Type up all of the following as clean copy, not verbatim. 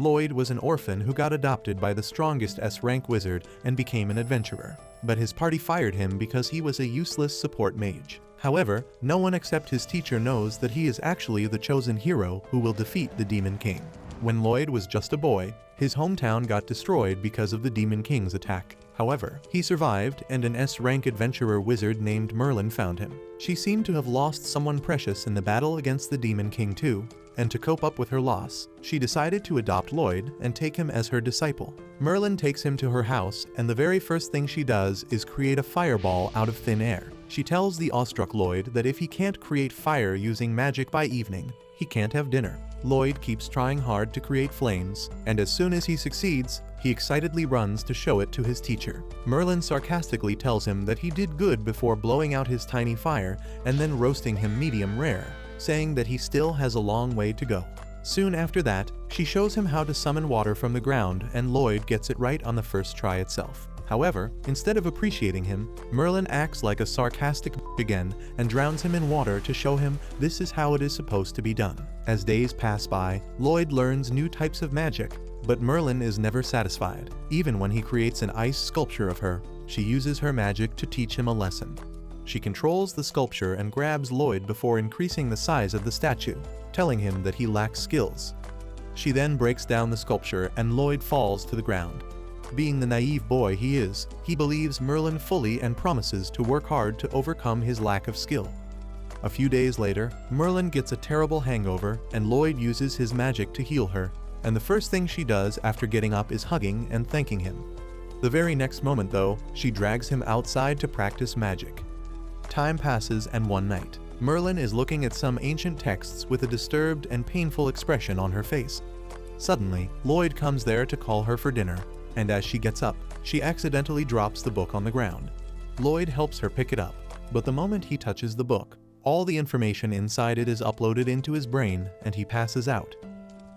Loid was an orphan who got adopted by the strongest S-rank wizard and became an adventurer. But his party fired him because he was a useless support mage. However, no one except his teacher knows that he is actually the chosen hero who will defeat the Demon King. When Loid was just a boy, his hometown got destroyed because of the Demon King's attack. However, he survived and an S-rank adventurer wizard named Merlin found him. She seemed to have lost someone precious in the battle against the Demon King too, and to cope up with her loss, she decided to adopt Loid and take him as her disciple. Merlin takes him to her house, and the very first thing she does is create a fireball out of thin air. She tells the awestruck Loid that if he can't create fire using magic by evening, he can't have dinner. Loid keeps trying hard to create flames, and as soon as he succeeds, he excitedly runs to show it to his teacher. Merlin sarcastically tells him that he did good before blowing out his tiny fire and then roasting him medium rare, saying that he still has a long way to go. Soon after that, she shows him how to summon water from the ground, and Loid gets it right on the first try itself. However, instead of appreciating him, Merlin acts like a sarcastic again and drowns him in water to show him this is how it is supposed to be done. As days pass by, Loid learns new types of magic, but Merlin is never satisfied. Even when he creates an ice sculpture of her, she uses her magic to teach him a lesson. She controls the sculpture and grabs Loid before increasing the size of the statue, telling him that he lacks skills. She then breaks down the sculpture and Loid falls to the ground. Being the naive boy he is, he believes Merlin fully and promises to work hard to overcome his lack of skill. A few days later, Merlin gets a terrible hangover and Loid uses his magic to heal her, and the first thing she does after getting up is hugging and thanking him. The very next moment though, she drags him outside to practice magic. Time passes and one night, Merlin is looking at some ancient texts with a disturbed and painful expression on her face. Suddenly, Loid comes there to call her for dinner, and as she gets up, she accidentally drops the book on the ground. Loid helps her pick it up, but the moment he touches the book, all the information inside it is uploaded into his brain and he passes out.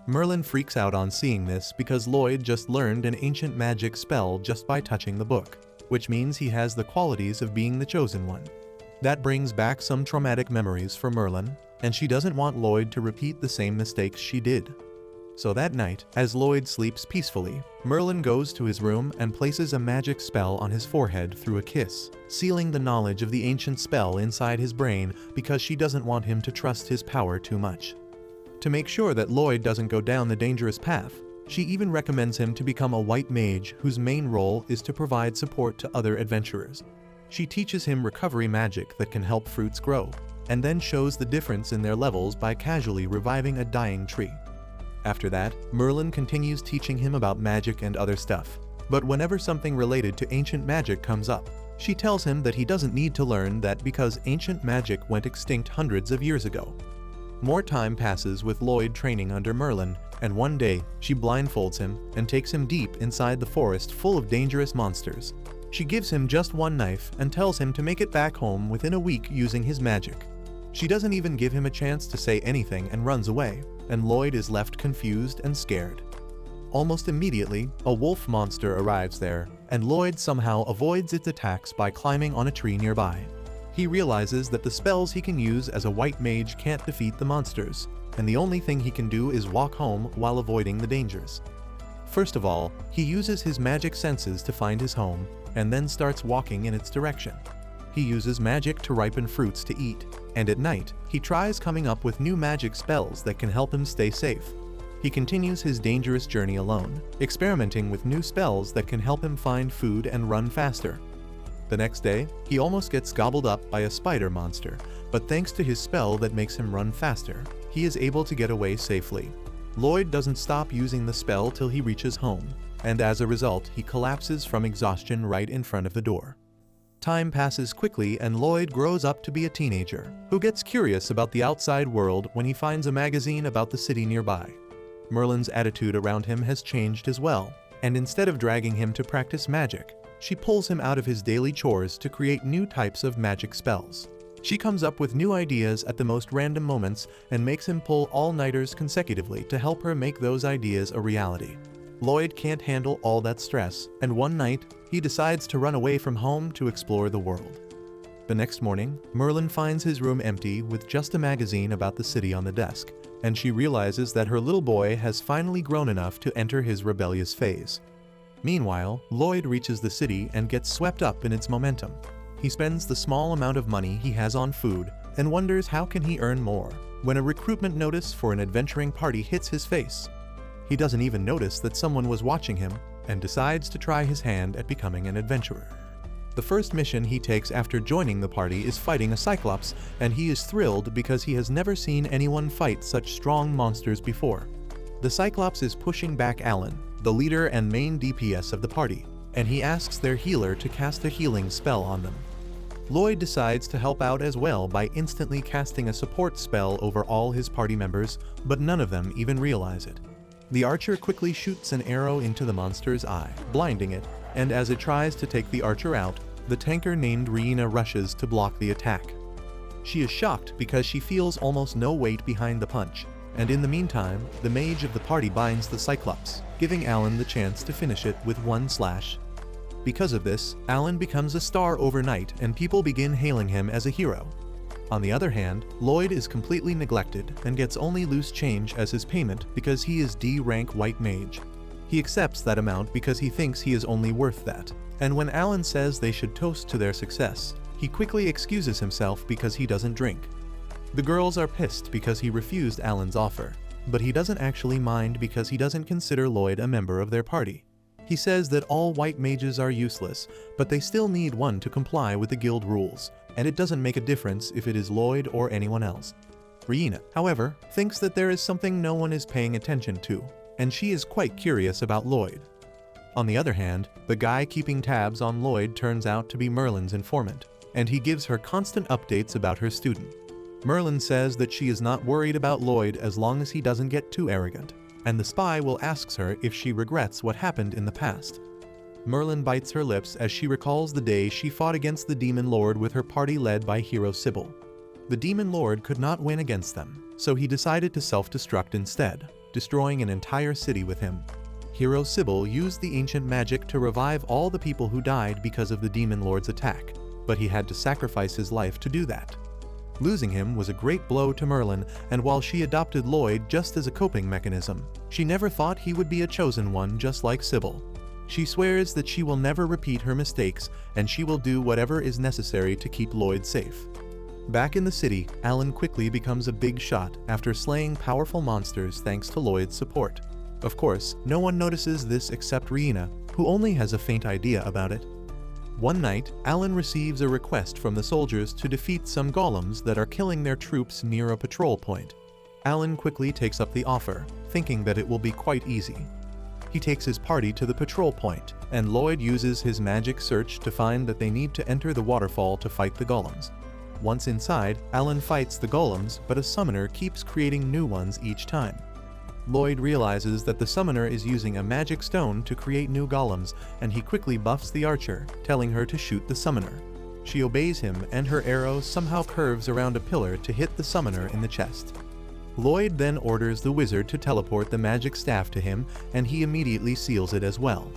Merlin freaks out on seeing this because Loid just learned an ancient magic spell just by touching the book, which means he has the qualities of being the chosen one. That brings back some traumatic memories for Merlin, and she doesn't want Loid to repeat the same mistakes she did. So that night, as Loid sleeps peacefully, Merlin goes to his room and places a magic spell on his forehead through a kiss, sealing the knowledge of the ancient spell inside his brain because she doesn't want him to trust his power too much. To make sure that Loid doesn't go down the dangerous path, she even recommends him to become a white mage whose main role is to provide support to other adventurers. She teaches him recovery magic that can help fruits grow, and then shows the difference in their levels by casually reviving a dying tree. After that, Merlin continues teaching him about magic and other stuff, but whenever something related to ancient magic comes up, she tells him that he doesn't need to learn that because ancient magic went extinct hundreds of years ago. More time passes with Loid training under Merlin, and one day, she blindfolds him and takes him deep inside the forest full of dangerous monsters. She gives him just one knife and tells him to make it back home within a week using his magic. She doesn't even give him a chance to say anything and runs away, and Loid is left confused and scared. Almost immediately, a wolf monster arrives there, and Loid somehow avoids its attacks by climbing on a tree nearby. He realizes that the spells he can use as a white mage can't defeat the monsters, and the only thing he can do is walk home while avoiding the dangers. First of all, he uses his magic senses to find his home, and then starts walking in its direction. He uses magic to ripen fruits to eat, and at night, he tries coming up with new magic spells that can help him stay safe. He continues his dangerous journey alone, experimenting with new spells that can help him find food and run faster. The next day, he almost gets gobbled up by a spider monster, but thanks to his spell that makes him run faster, he is able to get away safely. Loid doesn't stop using the spell till he reaches home, and as a result, he collapses from exhaustion right in front of the door. Time passes quickly and Loid grows up to be a teenager, who gets curious about the outside world when he finds a magazine about the city nearby. Merlin's attitude around him has changed as well, and instead of dragging him to practice magic, she pulls him out of his daily chores to create new types of magic spells. She comes up with new ideas at the most random moments and makes him pull all-nighters consecutively to help her make those ideas a reality. Loid can't handle all that stress, and one night, he decides to run away from home to explore the world. The next morning, Merlin finds his room empty with just a magazine about the city on the desk, and she realizes that her little boy has finally grown enough to enter his rebellious phase. Meanwhile, Loid reaches the city and gets swept up in its momentum. He spends the small amount of money he has on food and wonders how can he earn more, when a recruitment notice for an adventuring party hits his face. He doesn't even notice that someone was watching him and decides to try his hand at becoming an adventurer. The first mission he takes after joining the party is fighting a cyclops, and he is thrilled because he has never seen anyone fight such strong monsters before. The cyclops is pushing back Alan, the leader and main DPS of the party, and he asks their healer to cast a healing spell on them. Loid decides to help out as well by instantly casting a support spell over all his party members, but none of them even realize it. The archer quickly shoots an arrow into the monster's eye, blinding it, and as it tries to take the archer out, the tanker named Riina rushes to block the attack. She is shocked because she feels almost no weight behind the punch, and in the meantime, the mage of the party binds the cyclops, giving Alan the chance to finish it with one slash. Because of this, Alan becomes a star overnight and people begin hailing him as a hero. On the other hand, Loid is completely neglected and gets only loose change as his payment because he is D rank white mage. He accepts that amount because he thinks he is only worth that, and when Alan says they should toast to their success, he quickly excuses himself because he doesn't drink. The girls are pissed because he refused Alan's offer, but he doesn't actually mind because he doesn't consider Loid a member of their party. He says that all white mages are useless, but they still need one to comply with the guild rules, and it doesn't make a difference if it is Loid or anyone else. Riina, however, thinks that there is something no one is paying attention to, and she is quite curious about Loid. On the other hand, the guy keeping tabs on Loid turns out to be Merlin's informant, and he gives her constant updates about her student. Merlin says that she is not worried about Loid as long as he doesn't get too arrogant, and the spy will ask her if she regrets what happened in the past. Merlin bites her lips as she recalls the day she fought against the Demon Lord with her party led by hero Sybil. The Demon Lord could not win against them, so he decided to self-destruct instead, destroying an entire city with him. Hero Sybil used the ancient magic to revive all the people who died because of the Demon Lord's attack, but he had to sacrifice his life to do that. Losing him was a great blow to Merlin, and while she adopted Loid just as a coping mechanism, she never thought he would be a chosen one just like Sybil. She swears that she will never repeat her mistakes, and she will do whatever is necessary to keep Loid safe. Back in the city, Alan quickly becomes a big shot after slaying powerful monsters thanks to Loid's support. Of course, no one notices this except Riina, who only has a faint idea about it. One night, Alan receives a request from the soldiers to defeat some golems that are killing their troops near a patrol point. Alan quickly takes up the offer, thinking that it will be quite easy. He takes his party to the patrol point, and Loid uses his magic search to find that they need to enter the waterfall to fight the golems. Once inside, Alan fights the golems, but a summoner keeps creating new ones each time. Loid realizes that the summoner is using a magic stone to create new golems, and he quickly buffs the archer, telling her to shoot the summoner. She obeys him, and her arrow somehow curves around a pillar to hit the summoner in the chest. Loid then orders the wizard to teleport the magic staff to him, and he immediately seals it as well.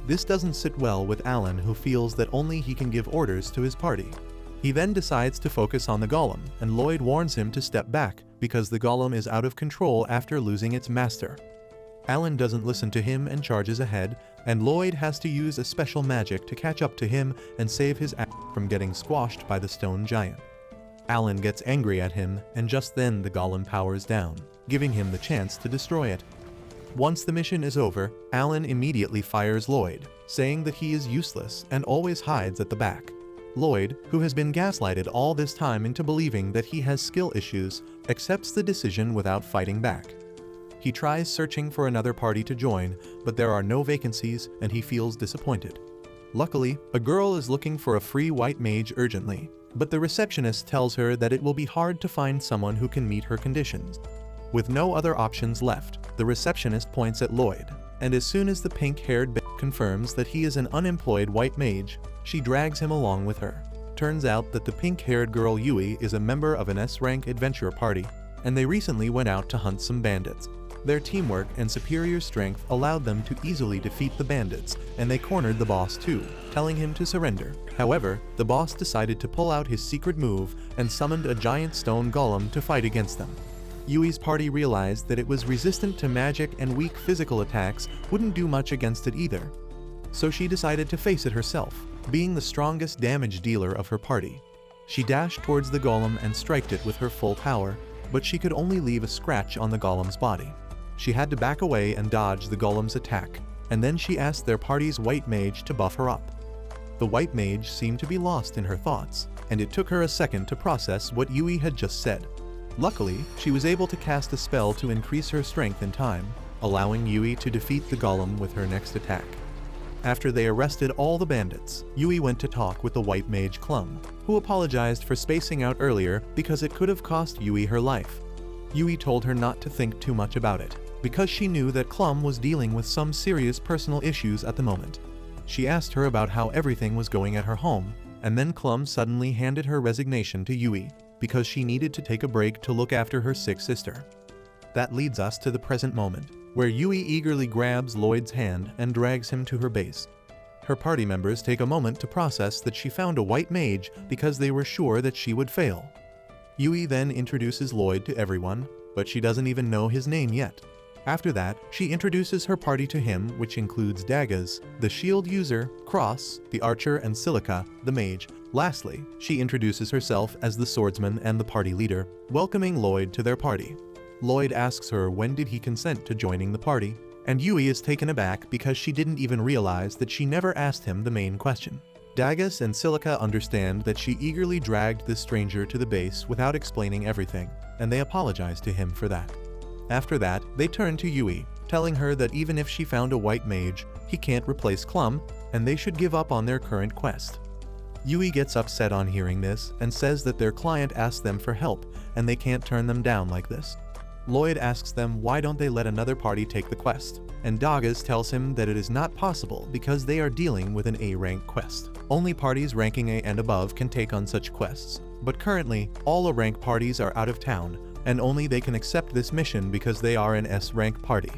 This doesn't sit well with Alan, who feels that only he can give orders to his party. He then decides to focus on the golem, and Loid warns him to step back because the golem is out of control after losing its master. Alan doesn't listen to him and charges ahead, and Loid has to use a special magic to catch up to him and save his ass from getting squashed by the stone giant. Alan gets angry at him, and just then the golem powers down, giving him the chance to destroy it. Once the mission is over, Alan immediately fires Loid, saying that he is useless and always hides at the back. Loid, who has been gaslighted all this time into believing that he has skill issues, accepts the decision without fighting back. He tries searching for another party to join, but there are no vacancies and he feels disappointed. Luckily, a girl is looking for a free white mage urgently, but the receptionist tells her that it will be hard to find someone who can meet her conditions. With no other options left, the receptionist points at Loid, and as soon as the pink-haired bitch confirms that he is an unemployed white mage, she drags him along with her. Turns out that the pink-haired girl Yui is a member of an S-rank adventure party, and they recently went out to hunt some bandits. Their teamwork and superior strength allowed them to easily defeat the bandits, and they cornered the boss too, telling him to surrender. However, the boss decided to pull out his secret move and summoned a giant stone golem to fight against them. Yui's party realized that it was resistant to magic and weak physical attacks wouldn't do much against it either. So she decided to face it herself, being the strongest damage dealer of her party. She dashed towards the golem and striked it with her full power, but she could only leave a scratch on the golem's body. She had to back away and dodge the golem's attack, and then she asked their party's white mage to buff her up. The white mage seemed to be lost in her thoughts, and it took her a second to process what Yui had just said. Luckily, she was able to cast a spell to increase her strength in time, allowing Yui to defeat the golem with her next attack. After they arrested all the bandits, Yui went to talk with the white mage Clum, who apologized for spacing out earlier because it could have cost Yui her life. Yui told her not to think too much about it, because she knew that Clum was dealing with some serious personal issues at the moment. She asked her about how everything was going at her home, and then Clum suddenly handed her resignation to Yui, because she needed to take a break to look after her sick sister. That leads us to the present moment, where Yui eagerly grabs Loid's hand and drags him to her base. Her party members take a moment to process that she found a white mage because they were sure that she would fail. Yui then introduces Loid to everyone, but she doesn't even know his name yet. After that, she introduces her party to him, which includes Dagas, the shield user, Cross, the archer, and Silica, the mage. Lastly, she introduces herself as the swordsman and the party leader, welcoming Loid to their party. Loid asks her when did he consent to joining the party, and Yui is taken aback because she didn't even realize that she never asked him the main question. Dagas and Silica understand that she eagerly dragged this stranger to the base without explaining everything, and they apologize to him for that. After that, they turn to Yui, telling her that even if she found a white mage, he can't replace Clum, and they should give up on their current quest. Yui gets upset on hearing this and says that their client asked them for help, and they can't turn them down like this. Loid asks them why don't they let another party take the quest, and Dagas tells him that it is not possible because they are dealing with an A-rank quest. Only parties ranking A and above can take on such quests, but currently, all A-rank parties are out of town, and only they can accept this mission because they are an S-rank party.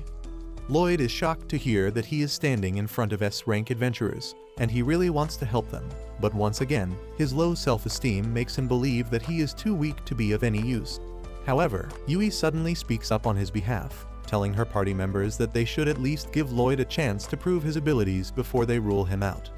Loid is shocked to hear that he is standing in front of S-rank adventurers, and he really wants to help them, but once again, his low self-esteem makes him believe that he is too weak to be of any use. However, Yui suddenly speaks up on his behalf, telling her party members that they should at least give Loid a chance to prove his abilities before they rule him out.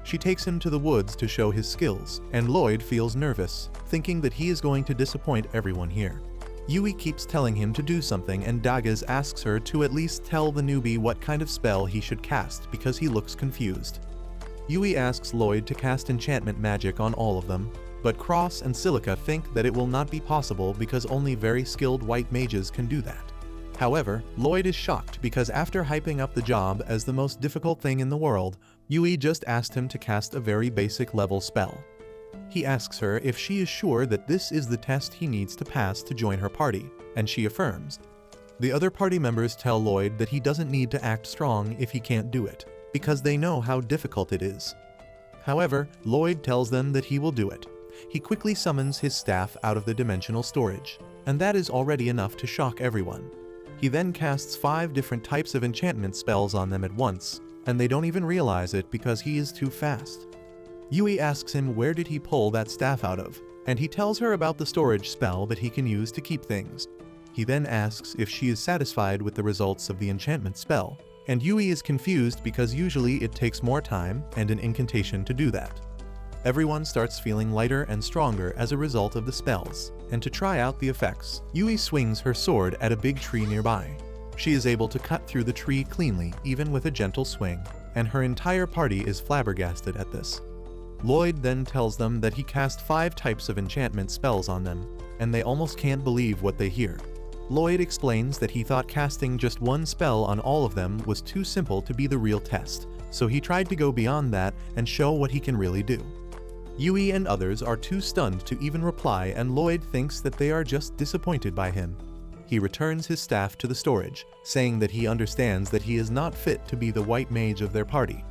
She takes him to the woods to show his skills, and Loid feels nervous, thinking that he is going to disappoint everyone here. Yui keeps telling him to do something, and Dagas asks her to at least tell the newbie what kind of spell he should cast because he looks confused. Yui asks Loid to cast enchantment magic on all of them, but Cross and Silica think that it will not be possible because only very skilled white mages can do that. However, Loid is shocked because after hyping up the job as the most difficult thing in the world, Yui just asked him to cast a very basic level spell. He asks her if she is sure that this is the test he needs to pass to join her party, and she affirms. The other party members tell Loid that he doesn't need to act strong if he can't do it, because they know how difficult it is. However, Loid tells them that he will do it. He quickly summons his staff out of the dimensional storage, and that is already enough to shock everyone. He then casts 5 different types of enchantment spells on them at once, and they don't even realize it because he is too fast. Yui asks him where did he pull that staff out of, and he tells her about the storage spell that he can use to keep things. He then asks if she is satisfied with the results of the enchantment spell, and Yui is confused because usually it takes more time and an incantation to do that. Everyone starts feeling lighter and stronger as a result of the spells, and to try out the effects, Yui swings her sword at a big tree nearby. She is able to cut through the tree cleanly even with a gentle swing, and her entire party is flabbergasted at this. Loid then tells them that he cast 5 types of enchantment spells on them, and they almost can't believe what they hear. Loid explains that he thought casting just one spell on all of them was too simple to be the real test, so he tried to go beyond that and show what he can really do. Yui and others are too stunned to even reply, and Loid thinks that they are just disappointed by him. He returns his staff to the storage, saying that he understands that he is not fit to be the white mage of their party.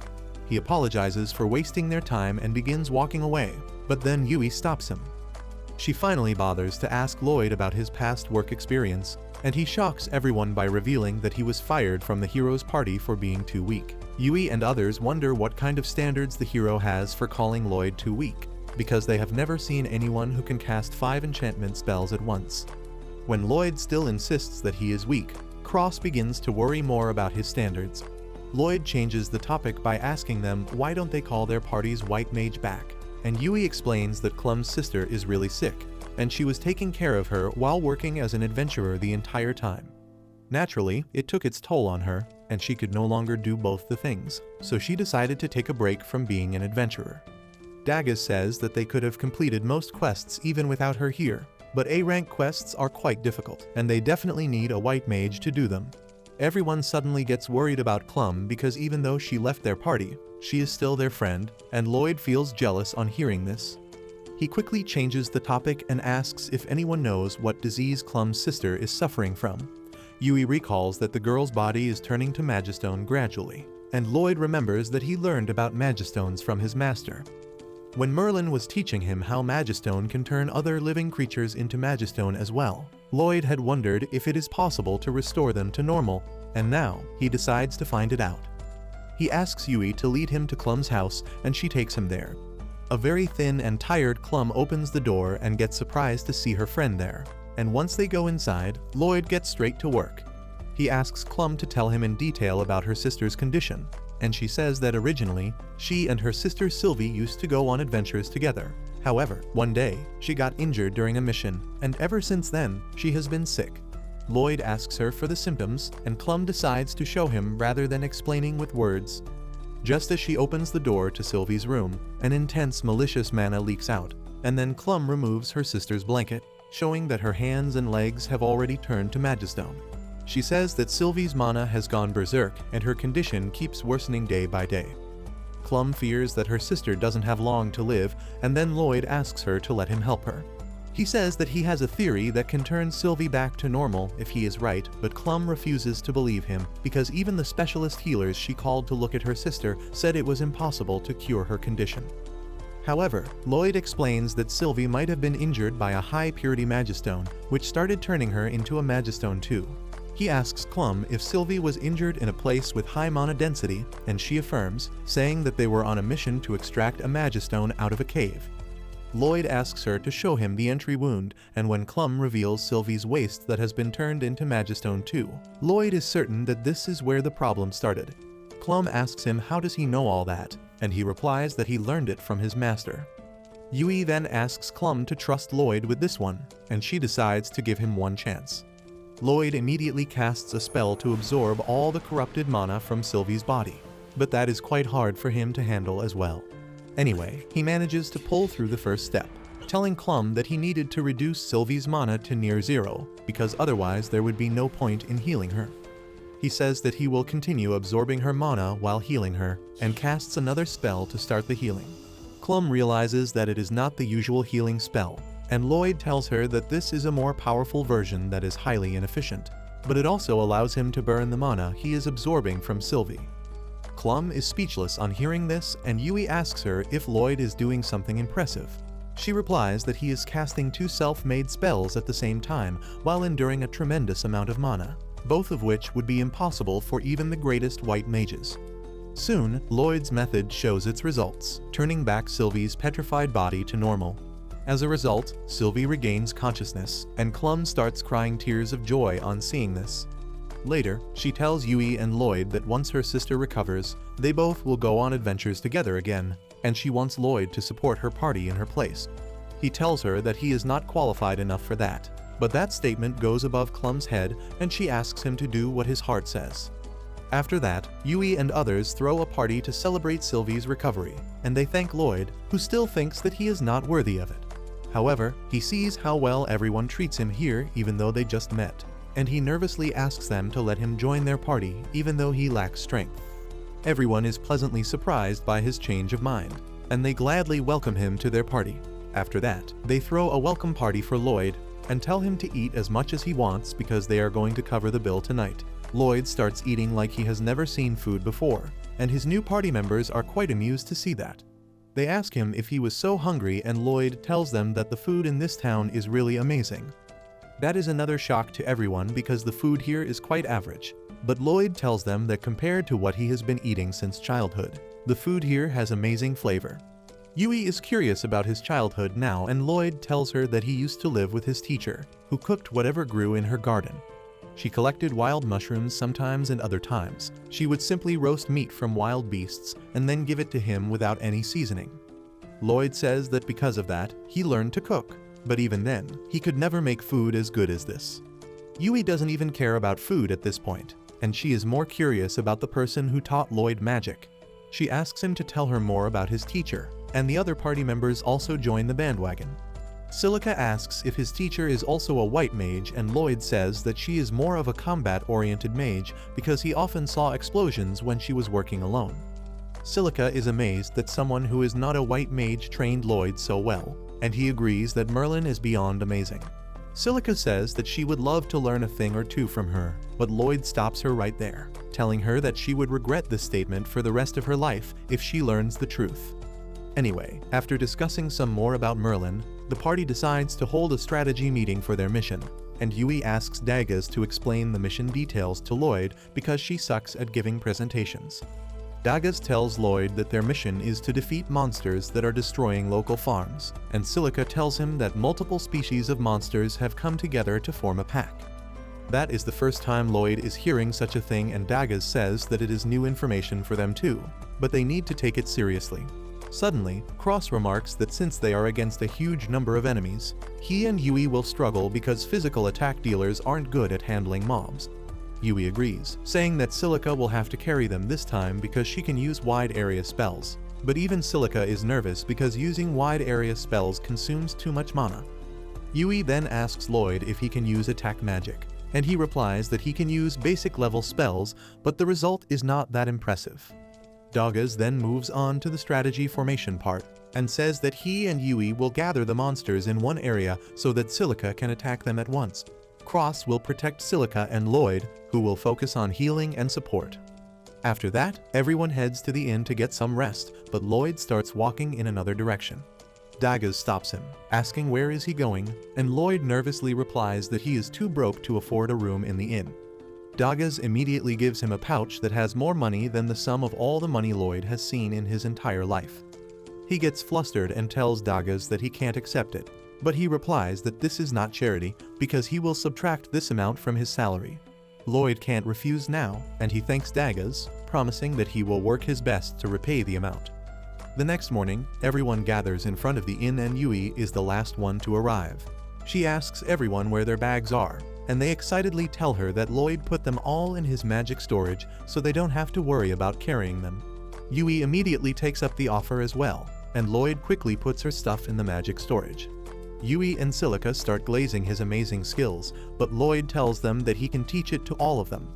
He apologizes for wasting their time and begins walking away, but then Yui stops him. She finally bothers to ask Loid about his past work experience, and he shocks everyone by revealing that he was fired from the hero's party for being too weak. Yui and others wonder what kind of standards the hero has for calling Loid too weak, because they have never seen anyone who can cast 5 enchantment spells at once. When Loid still insists that he is weak, Cross begins to worry more about his standards. Loid changes the topic by asking them why don't they call their party's white mage back, and Yui explains that Clum's sister is really sick, and she was taking care of her while working as an adventurer the entire time. Naturally, it took its toll on her, and she could no longer do both the things, so she decided to take a break from being an adventurer. Daggis says that they could have completed most quests even without her here, but A-rank quests are quite difficult, and they definitely need a white mage to do them. Everyone suddenly gets worried about Clum because even though she left their party, she is still their friend, and Loid feels jealous on hearing this. He quickly changes the topic and asks if anyone knows what disease Clum's sister is suffering from. Yui recalls that the girl's body is turning to Magistone gradually, and Loid remembers that he learned about Magistones from his master. When Merlin was teaching him how Magistone can turn other living creatures into Magistone as well, Loid had wondered if it is possible to restore them to normal, and now he decides to find it out. He asks Yui to lead him to Clum's house, and she takes him there. A very thin and tired Clum opens the door and gets surprised to see her friend there, and once they go inside, Loid gets straight to work. He asks Clum to tell him in detail about her sister's condition, and she says that originally, she and her sister Sylvie used to go on adventures together. However, one day, she got injured during a mission, and ever since then, she has been sick. Loid asks her for the symptoms, and Clum decides to show him rather than explaining with words. Just as she opens the door to Sylvie's room, an intense malicious mana leaks out, and then Clum removes her sister's blanket, showing that her hands and legs have already turned to Magistone. She says that Sylvie's mana has gone berserk and her condition keeps worsening day by day. Clum fears that her sister doesn't have long to live, and then Loid asks her to let him help her. He says that he has a theory that can turn Sylvie back to normal if he is right, but Clum refuses to believe him because even the specialist healers she called to look at her sister said it was impossible to cure her condition. However, Loid explains that Sylvie might have been injured by a high-purity Magistone, which started turning her into a Magistone too. He asks Clum if Sylvie was injured in a place with high mana density, and she affirms, saying that they were on a mission to extract a Magistone out of a cave. Loid asks her to show him the entry wound, and when Clum reveals Sylvie's waist that has been turned into Magistone too, Loid is certain that this is where the problem started. Clum asks him how does he know all that, and he replies that he learned it from his master. Yui then asks Clum to trust Loid with this one, and she decides to give him one chance. Loid immediately casts a spell to absorb all the corrupted mana from Sylvie's body, but that is quite hard for him to handle as well. Anyway, he manages to pull through the first step, telling Clum that he needed to reduce Sylvie's mana to near zero, because otherwise there would be no point in healing her. He says that he will continue absorbing her mana while healing her, and casts another spell to start the healing. Clum realizes that it is not the usual healing spell, and Loid tells her that this is a more powerful version that is highly inefficient, but it also allows him to burn the mana he is absorbing from Sylvie. Clum is speechless on hearing this, and Yui asks her if Loid is doing something impressive. She replies that he is casting two self-made spells at the same time while enduring a tremendous amount of mana, both of which would be impossible for even the greatest white mages. Soon, Loid's method shows its results, turning back Sylvie's petrified body to normal. As a result, Sylvie regains consciousness, and Clum starts crying tears of joy on seeing this. Later, she tells Yui and Loid that once her sister recovers, they both will go on adventures together again, and she wants Loid to support her party in her place. He tells her that he is not qualified enough for that, but that statement goes above Clum's head and she asks him to do what his heart says. After that, Yui and others throw a party to celebrate Sylvie's recovery, and they thank Loid, who still thinks that he is not worthy of it. However, he sees how well everyone treats him here even though they just met, and he nervously asks them to let him join their party even though he lacks strength. Everyone is pleasantly surprised by his change of mind, and they gladly welcome him to their party. After that, they throw a welcome party for Loid and tell him to eat as much as he wants because they are going to cover the bill tonight. Loid starts eating like he has never seen food before, and his new party members are quite amused to see that. They ask him if he was so hungry, and Loid tells them that the food in this town is really amazing. That is another shock to everyone because the food here is quite average, but Loid tells them that compared to what he has been eating since childhood, the food here has amazing flavor. Yui is curious about his childhood now, and Loid tells her that he used to live with his teacher, who cooked whatever grew in her garden. She collected wild mushrooms sometimes and other times. She would simply roast meat from wild beasts and then give it to him without any seasoning. Loid says that because of that, he learned to cook, but even then, he could never make food as good as this. Yui doesn't even care about food at this point, and she is more curious about the person who taught Loid magic. She asks him to tell her more about his teacher, and the other party members also join the bandwagon. Silica asks if his teacher is also a white mage, and Loid says that she is more of a combat-oriented mage because he often saw explosions when she was working alone. Silica is amazed that someone who is not a white mage trained Loid so well, and he agrees that Merlin is beyond amazing. Silica says that she would love to learn a thing or two from her, but Loid stops her right there, telling her that she would regret this statement for the rest of her life if she learns the truth. Anyway, after discussing some more about Merlin, the party decides to hold a strategy meeting for their mission, and Yui asks Daggaz to explain the mission details to Loid because she sucks at giving presentations. Daggaz tells Loid that their mission is to defeat monsters that are destroying local farms, and Silica tells him that multiple species of monsters have come together to form a pack. That is the first time Loid is hearing such a thing, and Daggaz says that it is new information for them too, but they need to take it seriously. Suddenly, Cross remarks that since they are against a huge number of enemies, he and Yui will struggle because physical attack dealers aren't good at handling mobs. Yui agrees, saying that Silica will have to carry them this time because she can use wide area spells. But even Silica is nervous because using wide area spells consumes too much mana. Yui then asks Loid if he can use attack magic, and he replies that he can use basic level spells, but the result is not that impressive. Daggaz then moves on to the strategy formation part, and says that he and Yui will gather the monsters in one area so that Silica can attack them at once. Cross will protect Silica and Loid, who will focus on healing and support. After that, everyone heads to the inn to get some rest, but Loid starts walking in another direction. Daggaz stops him, asking where is he going, and Loid nervously replies that he is too broke to afford a room in the inn. Daggaz immediately gives him a pouch that has more money than the sum of all the money Loid has seen in his entire life. He gets flustered and tells Daggaz that he can't accept it, but he replies that this is not charity because he will subtract this amount from his salary. Loid can't refuse now, and he thanks Daggaz, promising that he will work his best to repay the amount. The next morning, everyone gathers in front of the inn and Yui is the last one to arrive. She asks everyone where their bags are, and they excitedly tell her that Loid put them all in his magic storage so they don't have to worry about carrying them. Yui immediately takes up the offer as well, and Loid quickly puts her stuff in the magic storage. Yui and Silica start glazing his amazing skills, but Loid tells them that he can teach it to all of them.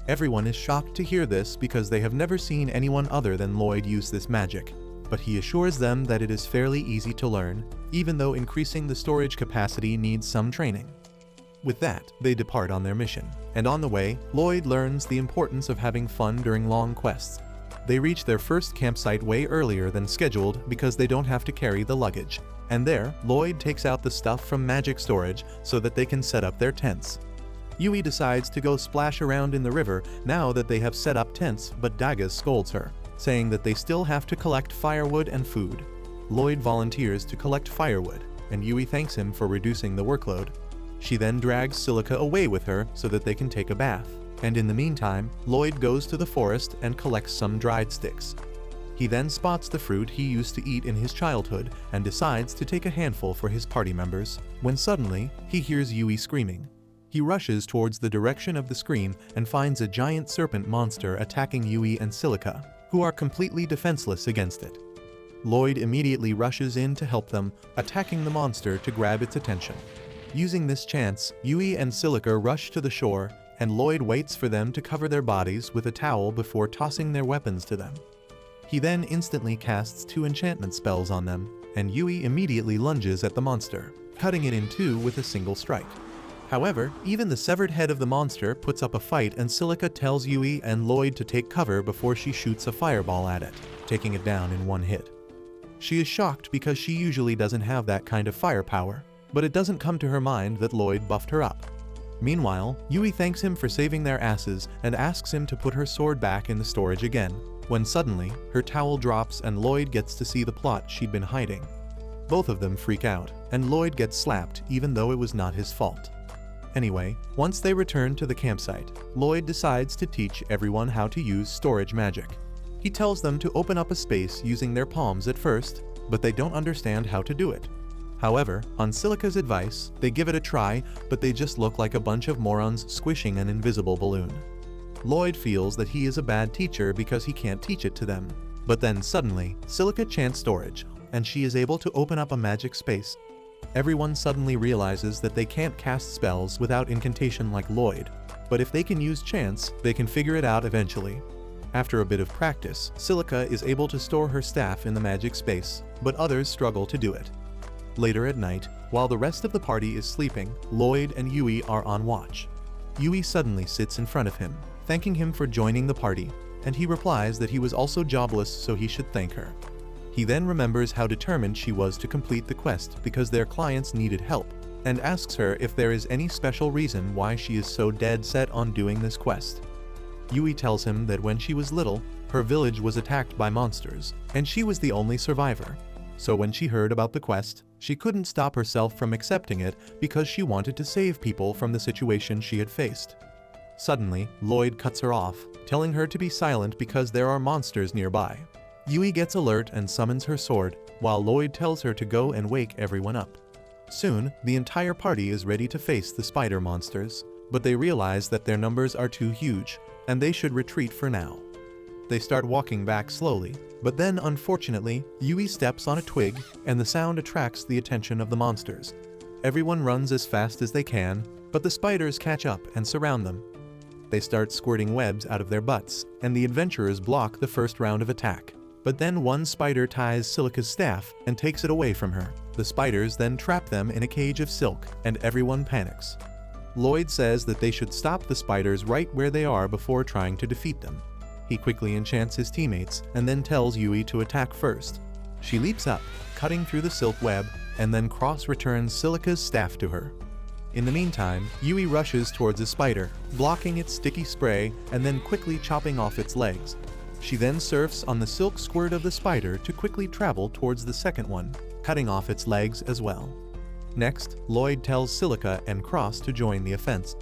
Everyone is shocked to hear this because they have never seen anyone other than Loid use this magic, but he assures them that it is fairly easy to learn, even though increasing the storage capacity needs some training. With that, they depart on their mission, and on the way, Loid learns the importance of having fun during long quests. They reach their first campsite way earlier than scheduled because they don't have to carry the luggage, and there, Loid takes out the stuff from magic storage so that they can set up their tents. Yui decides to go splash around in the river now that they have set up tents, but Daggaz scolds her, saying that they still have to collect firewood and food. Loid volunteers to collect firewood, and Yui thanks him for reducing the workload. She then drags Silica away with her so that they can take a bath, and in the meantime, Loid goes to the forest and collects some dried sticks. He then spots the fruit he used to eat in his childhood and decides to take a handful for his party members, when suddenly, he hears Yui screaming. He rushes towards the direction of the scream and finds a giant serpent monster attacking Yui and Silica, who are completely defenseless against it. Loid immediately rushes in to help them, attacking the monster to grab its attention. Using this chance, Yui and Silica rush to the shore, and Loid waits for them to cover their bodies with a towel before tossing their weapons to them. He then instantly casts 2 enchantment spells on them, and Yui immediately lunges at the monster, cutting it in 2 with a single strike. However, even the severed head of the monster puts up a fight, and Silica tells Yui and Loid to take cover before she shoots a fireball at it, taking it down in 1 hit. She is shocked because she usually doesn't have that kind of firepower, but it doesn't come to her mind that Loid buffed her up. Meanwhile, Yui thanks him for saving their asses and asks him to put her sword back in the storage again, when suddenly, her towel drops and Loid gets to see the plot she'd been hiding. Both of them freak out, and Loid gets slapped even though it was not his fault. Anyway, once they return to the campsite, Loid decides to teach everyone how to use storage magic. He tells them to open up a space using their palms at first, but they don't understand how to do it. However, on Silica's advice, they give it a try, but they just look like a bunch of morons squishing an invisible balloon. Loid feels that he is a bad teacher because he can't teach it to them. But then suddenly, Silica chants storage, and she is able to open up a magic space. Everyone suddenly realizes that they can't cast spells without incantation like Loid, but if they can use chants, they can figure it out eventually. After a bit of practice, Silica is able to store her staff in the magic space, but others struggle to do it. Later at night, while the rest of the party is sleeping, Loid and Yui are on watch. Yui suddenly sits in front of him, thanking him for joining the party, and he replies that he was also jobless so he should thank her. He then remembers how determined she was to complete the quest because their clients needed help, and asks her if there is any special reason why she is so dead set on doing this quest. Yui tells him that when she was little, her village was attacked by monsters, and she was the only survivor. So when she heard about the quest, she couldn't stop herself from accepting it because she wanted to save people from the situation she had faced. Suddenly, Loid cuts her off, telling her to be silent because there are monsters nearby. Yui gets alert and summons her sword, while Loid tells her to go and wake everyone up. Soon, the entire party is ready to face the spider monsters, but they realize that their numbers are too huge, and they should retreat for now. They start walking back slowly, but then unfortunately, Yui steps on a twig, and the sound attracts the attention of the monsters. Everyone runs as fast as they can, but the spiders catch up and surround them. They start squirting webs out of their butts, and the adventurers block the first round of attack. But then one spider ties Silica's staff and takes it away from her. The spiders then trap them in a cage of silk, and everyone panics. Loid says that they should stop the spiders right where they are before trying to defeat them. He quickly enchants his teammates and then tells Yui to attack first. She leaps up, cutting through the silk web, and then returns Silica's staff to her. In the meantime, Yui rushes towards a spider, blocking its sticky spray and then quickly chopping off its legs. She then surfs on the silk squirt of the spider to quickly travel towards the second one, cutting off its legs as well. Next, Loid tells Silica and Cross to join the offense.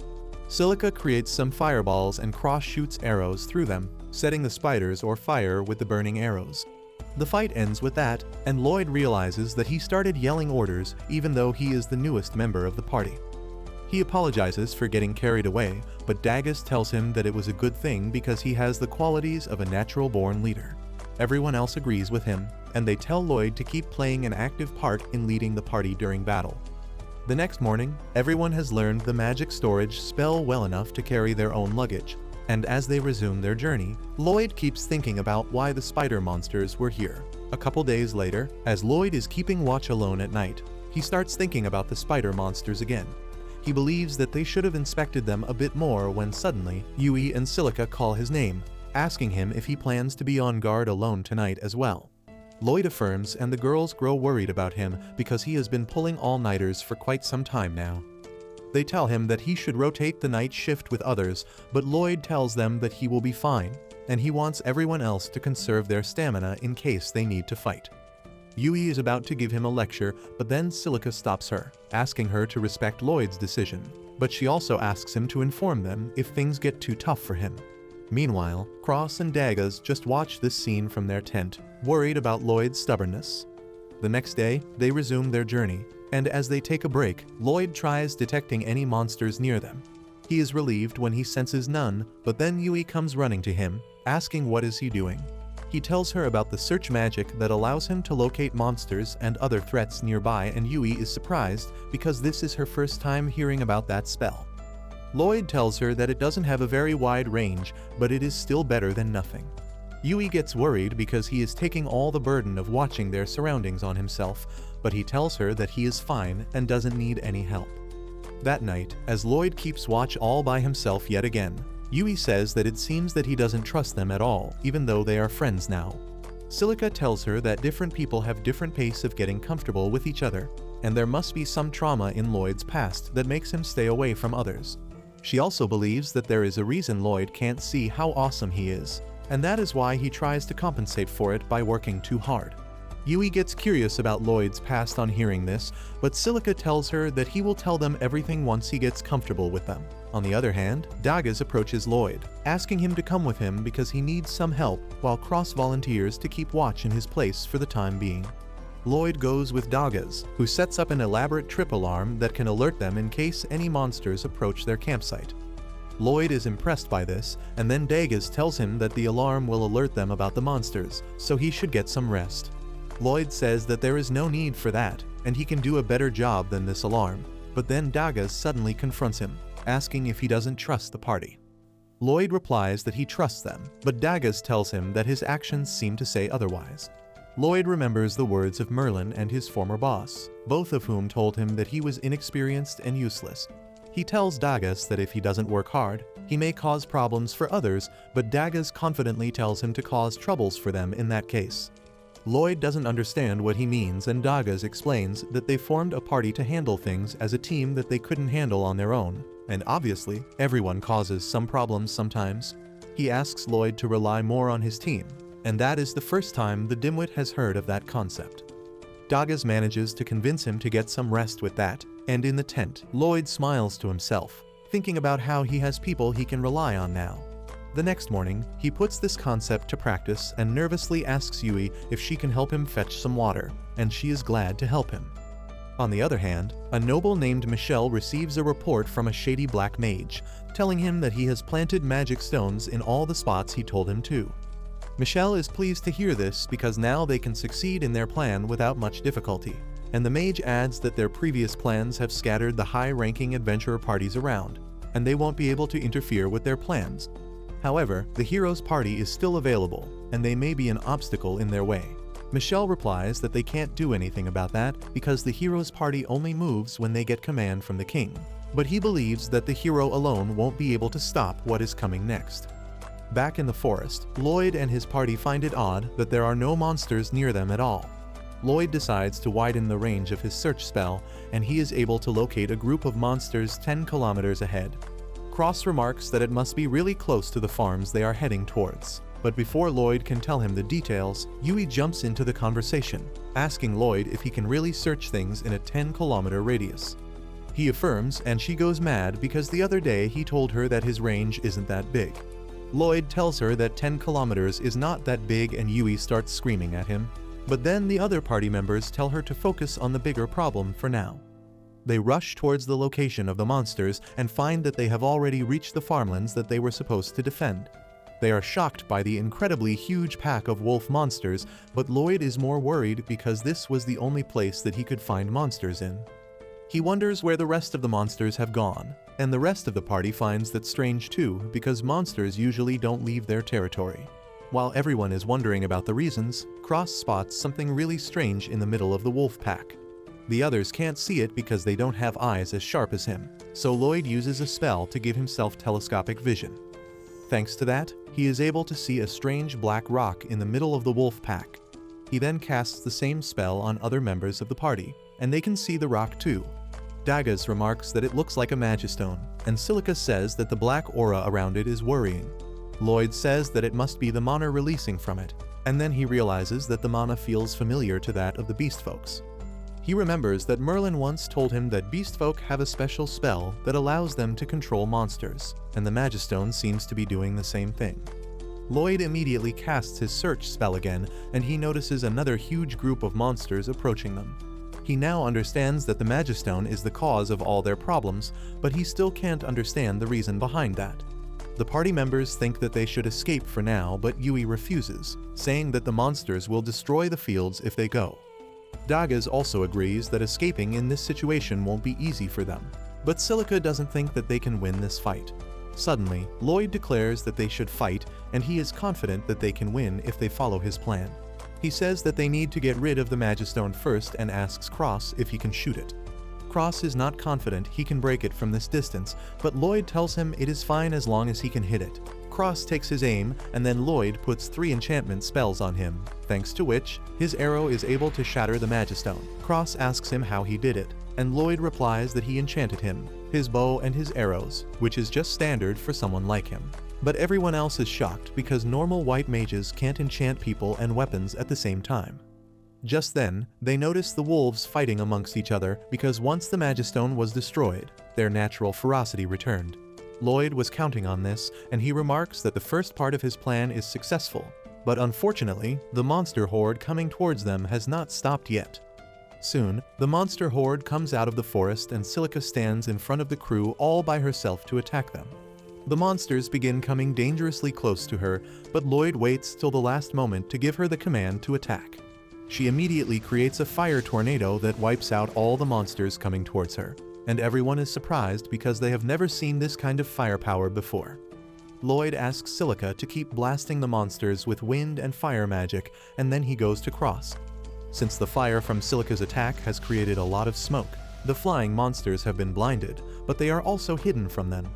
Silica creates some fireballs and Cross shoots arrows through them, setting the spiders on fire with the burning arrows. The fight ends with that, and Loid realizes that he started yelling orders even though he is the newest member of the party. He apologizes for getting carried away, but Dagus tells him that it was a good thing because he has the qualities of a natural-born leader. Everyone else agrees with him, and they tell Loid to keep playing an active part in leading the party during battle. The next morning, everyone has learned the magic storage spell well enough to carry their own luggage, and as they resume their journey, Loid keeps thinking about why the spider monsters were here. A couple days later, as Loid is keeping watch alone at night, he starts thinking about the spider monsters again. He believes that they should have inspected them a bit more when suddenly, Yui and Silica call his name, asking him if he plans to be on guard alone tonight as well. Loid affirms, and the girls grow worried about him because he has been pulling all-nighters for quite some time now. They tell him that he should rotate the night shift with others, but Loid tells them that he will be fine, and he wants everyone else to conserve their stamina in case they need to fight. Yui is about to give him a lecture, but then Silica stops her, asking her to respect Loid's decision, but she also asks him to inform them if things get too tough for him. Meanwhile, Cross and Dagas just watch this scene from their tent, worried about Loid's stubbornness. The next day, they resume their journey, and as they take a break, Loid tries detecting any monsters near them. He is relieved when he senses none, but then Yui comes running to him, asking what is he doing. He tells her about the search magic that allows him to locate monsters and other threats nearby, and Yui is surprised because this is her first time hearing about that spell. Loid tells her that it doesn't have a very wide range, but it is still better than nothing. Yui gets worried because he is taking all the burden of watching their surroundings on himself, but he tells her that he is fine and doesn't need any help. That night, as Loid keeps watch all by himself yet again, Yui says that it seems that he doesn't trust them at all, even though they are friends now. Silica tells her that different people have different pace of getting comfortable with each other, and there must be some trauma in Loid's past that makes him stay away from others. She also believes that there is a reason Loid can't see how awesome he is, and that is why he tries to compensate for it by working too hard. Yui gets curious about Loid's past on hearing this, but Silica tells her that he will tell them everything once he gets comfortable with them. On the other hand, Dagas approaches Loid, asking him to come with him because he needs some help, while Cross volunteers to keep watch in his place for the time being. Loid goes with Dagas, who sets up an elaborate trip alarm that can alert them in case any monsters approach their campsite. Loid is impressed by this, and then Dagas tells him that the alarm will alert them about the monsters, so he should get some rest. Loid says that there is no need for that, and he can do a better job than this alarm, but then Dagas suddenly confronts him, asking if he doesn't trust the party. Loid replies that he trusts them, but Dagas tells him that his actions seem to say otherwise. Loid remembers the words of Merlin and his former boss, both of whom told him that he was inexperienced and useless. He tells Dagas that if he doesn't work hard, he may cause problems for others, but Dagas confidently tells him to cause troubles for them in that case. Loid doesn't understand what he means, and Dagas explains that they formed a party to handle things as a team that they couldn't handle on their own, and obviously, everyone causes some problems sometimes. He asks Loid to rely more on his team, and that is the first time the dimwit has heard of that concept. Dagas manages to convince him to get some rest with that, and in the tent, Loid smiles to himself, thinking about how he has people he can rely on now. The next morning, he puts this concept to practice and nervously asks Yui if she can help him fetch some water, and she is glad to help him. On the other hand, a noble named Michel receives a report from a shady black mage, telling him that he has planted magic stones in all the spots he told him to. Michel is pleased to hear this because now they can succeed in their plan without much difficulty, and the mage adds that their previous plans have scattered the high-ranking adventurer parties around, and they won't be able to interfere with their plans. However, the hero's party is still available, and they may be an obstacle in their way. Michel replies that they can't do anything about that because the hero's party only moves when they get command from the king, but he believes that the hero alone won't be able to stop what is coming next. Back in the forest, Loid and his party find it odd that there are no monsters near them at all. Loid decides to widen the range of his search spell, and he is able to locate a group of monsters 10 kilometers ahead. Cross remarks that it must be really close to the farms they are heading towards. But before Loid can tell him the details, Yui jumps into the conversation, asking Loid if he can really search things in a 10-kilometer radius. He affirms, and she goes mad because the other day he told her that his range isn't that big. Loid tells her that 10 kilometers is not that big, and Yui starts screaming at him. But then the other party members tell her to focus on the bigger problem for now. They rush towards the location of the monsters and find that they have already reached the farmlands that they were supposed to defend. They are shocked by the incredibly huge pack of wolf monsters, but Loid is more worried because this was the only place that he could find monsters in. He wonders where the rest of the monsters have gone, and the rest of the party finds that strange too because monsters usually don't leave their territory. While everyone is wondering about the reasons, Cross spots something really strange in the middle of the wolf pack. The others can't see it because they don't have eyes as sharp as him, so Loid uses a spell to give himself telescopic vision. Thanks to that, he is able to see a strange black rock in the middle of the wolf pack. He then casts the same spell on other members of the party, and they can see the rock too. Dagas remarks that it looks like a magistone, and Silica says that the black aura around it is worrying. Loid says that it must be the mana releasing from it, and then he realizes that the mana feels familiar to that of the beast folks. He remembers that Merlin once told him that beast folk have a special spell that allows them to control monsters, and the Magistone seems to be doing the same thing. Loid immediately casts his search spell again, and he notices another huge group of monsters approaching them. He now understands that the Magistone is the cause of all their problems, but he still can't understand the reason behind that. The party members think that they should escape for now, but Yui refuses, saying that the monsters will destroy the fields if they go. Dagas also agrees that escaping in this situation won't be easy for them, but Silica doesn't think that they can win this fight. Suddenly, Loid declares that they should fight, and he is confident that they can win if they follow his plan. He says that they need to get rid of the Magistone first and asks Cross if he can shoot it. Cross is not confident he can break it from this distance, but Loid tells him it is fine as long as he can hit it. Cross takes his aim, and then Loid puts 3 enchantment spells on him, thanks to which, his arrow is able to shatter the Magistone. Cross asks him how he did it, and Loid replies that he enchanted him, his bow and his arrows, which is just standard for someone like him. But everyone else is shocked because normal white mages can't enchant people and weapons at the same time. Just then, they notice the wolves fighting amongst each other because once the Magistone was destroyed, their natural ferocity returned. Loid was counting on this, and he remarks that the first part of his plan is successful, but unfortunately, the monster horde coming towards them has not stopped yet. Soon, the monster horde comes out of the forest and Silica stands in front of the crew all by herself to attack them. The monsters begin coming dangerously close to her, but Loid waits till the last moment to give her the command to attack. She immediately creates a fire tornado that wipes out all the monsters coming towards her, and everyone is surprised because they have never seen this kind of firepower before. Loid asks Silica to keep blasting the monsters with wind and fire magic, and then he goes to cross. Since the fire from Silica's attack has created a lot of smoke, the flying monsters have been blinded, but they are also hidden from them.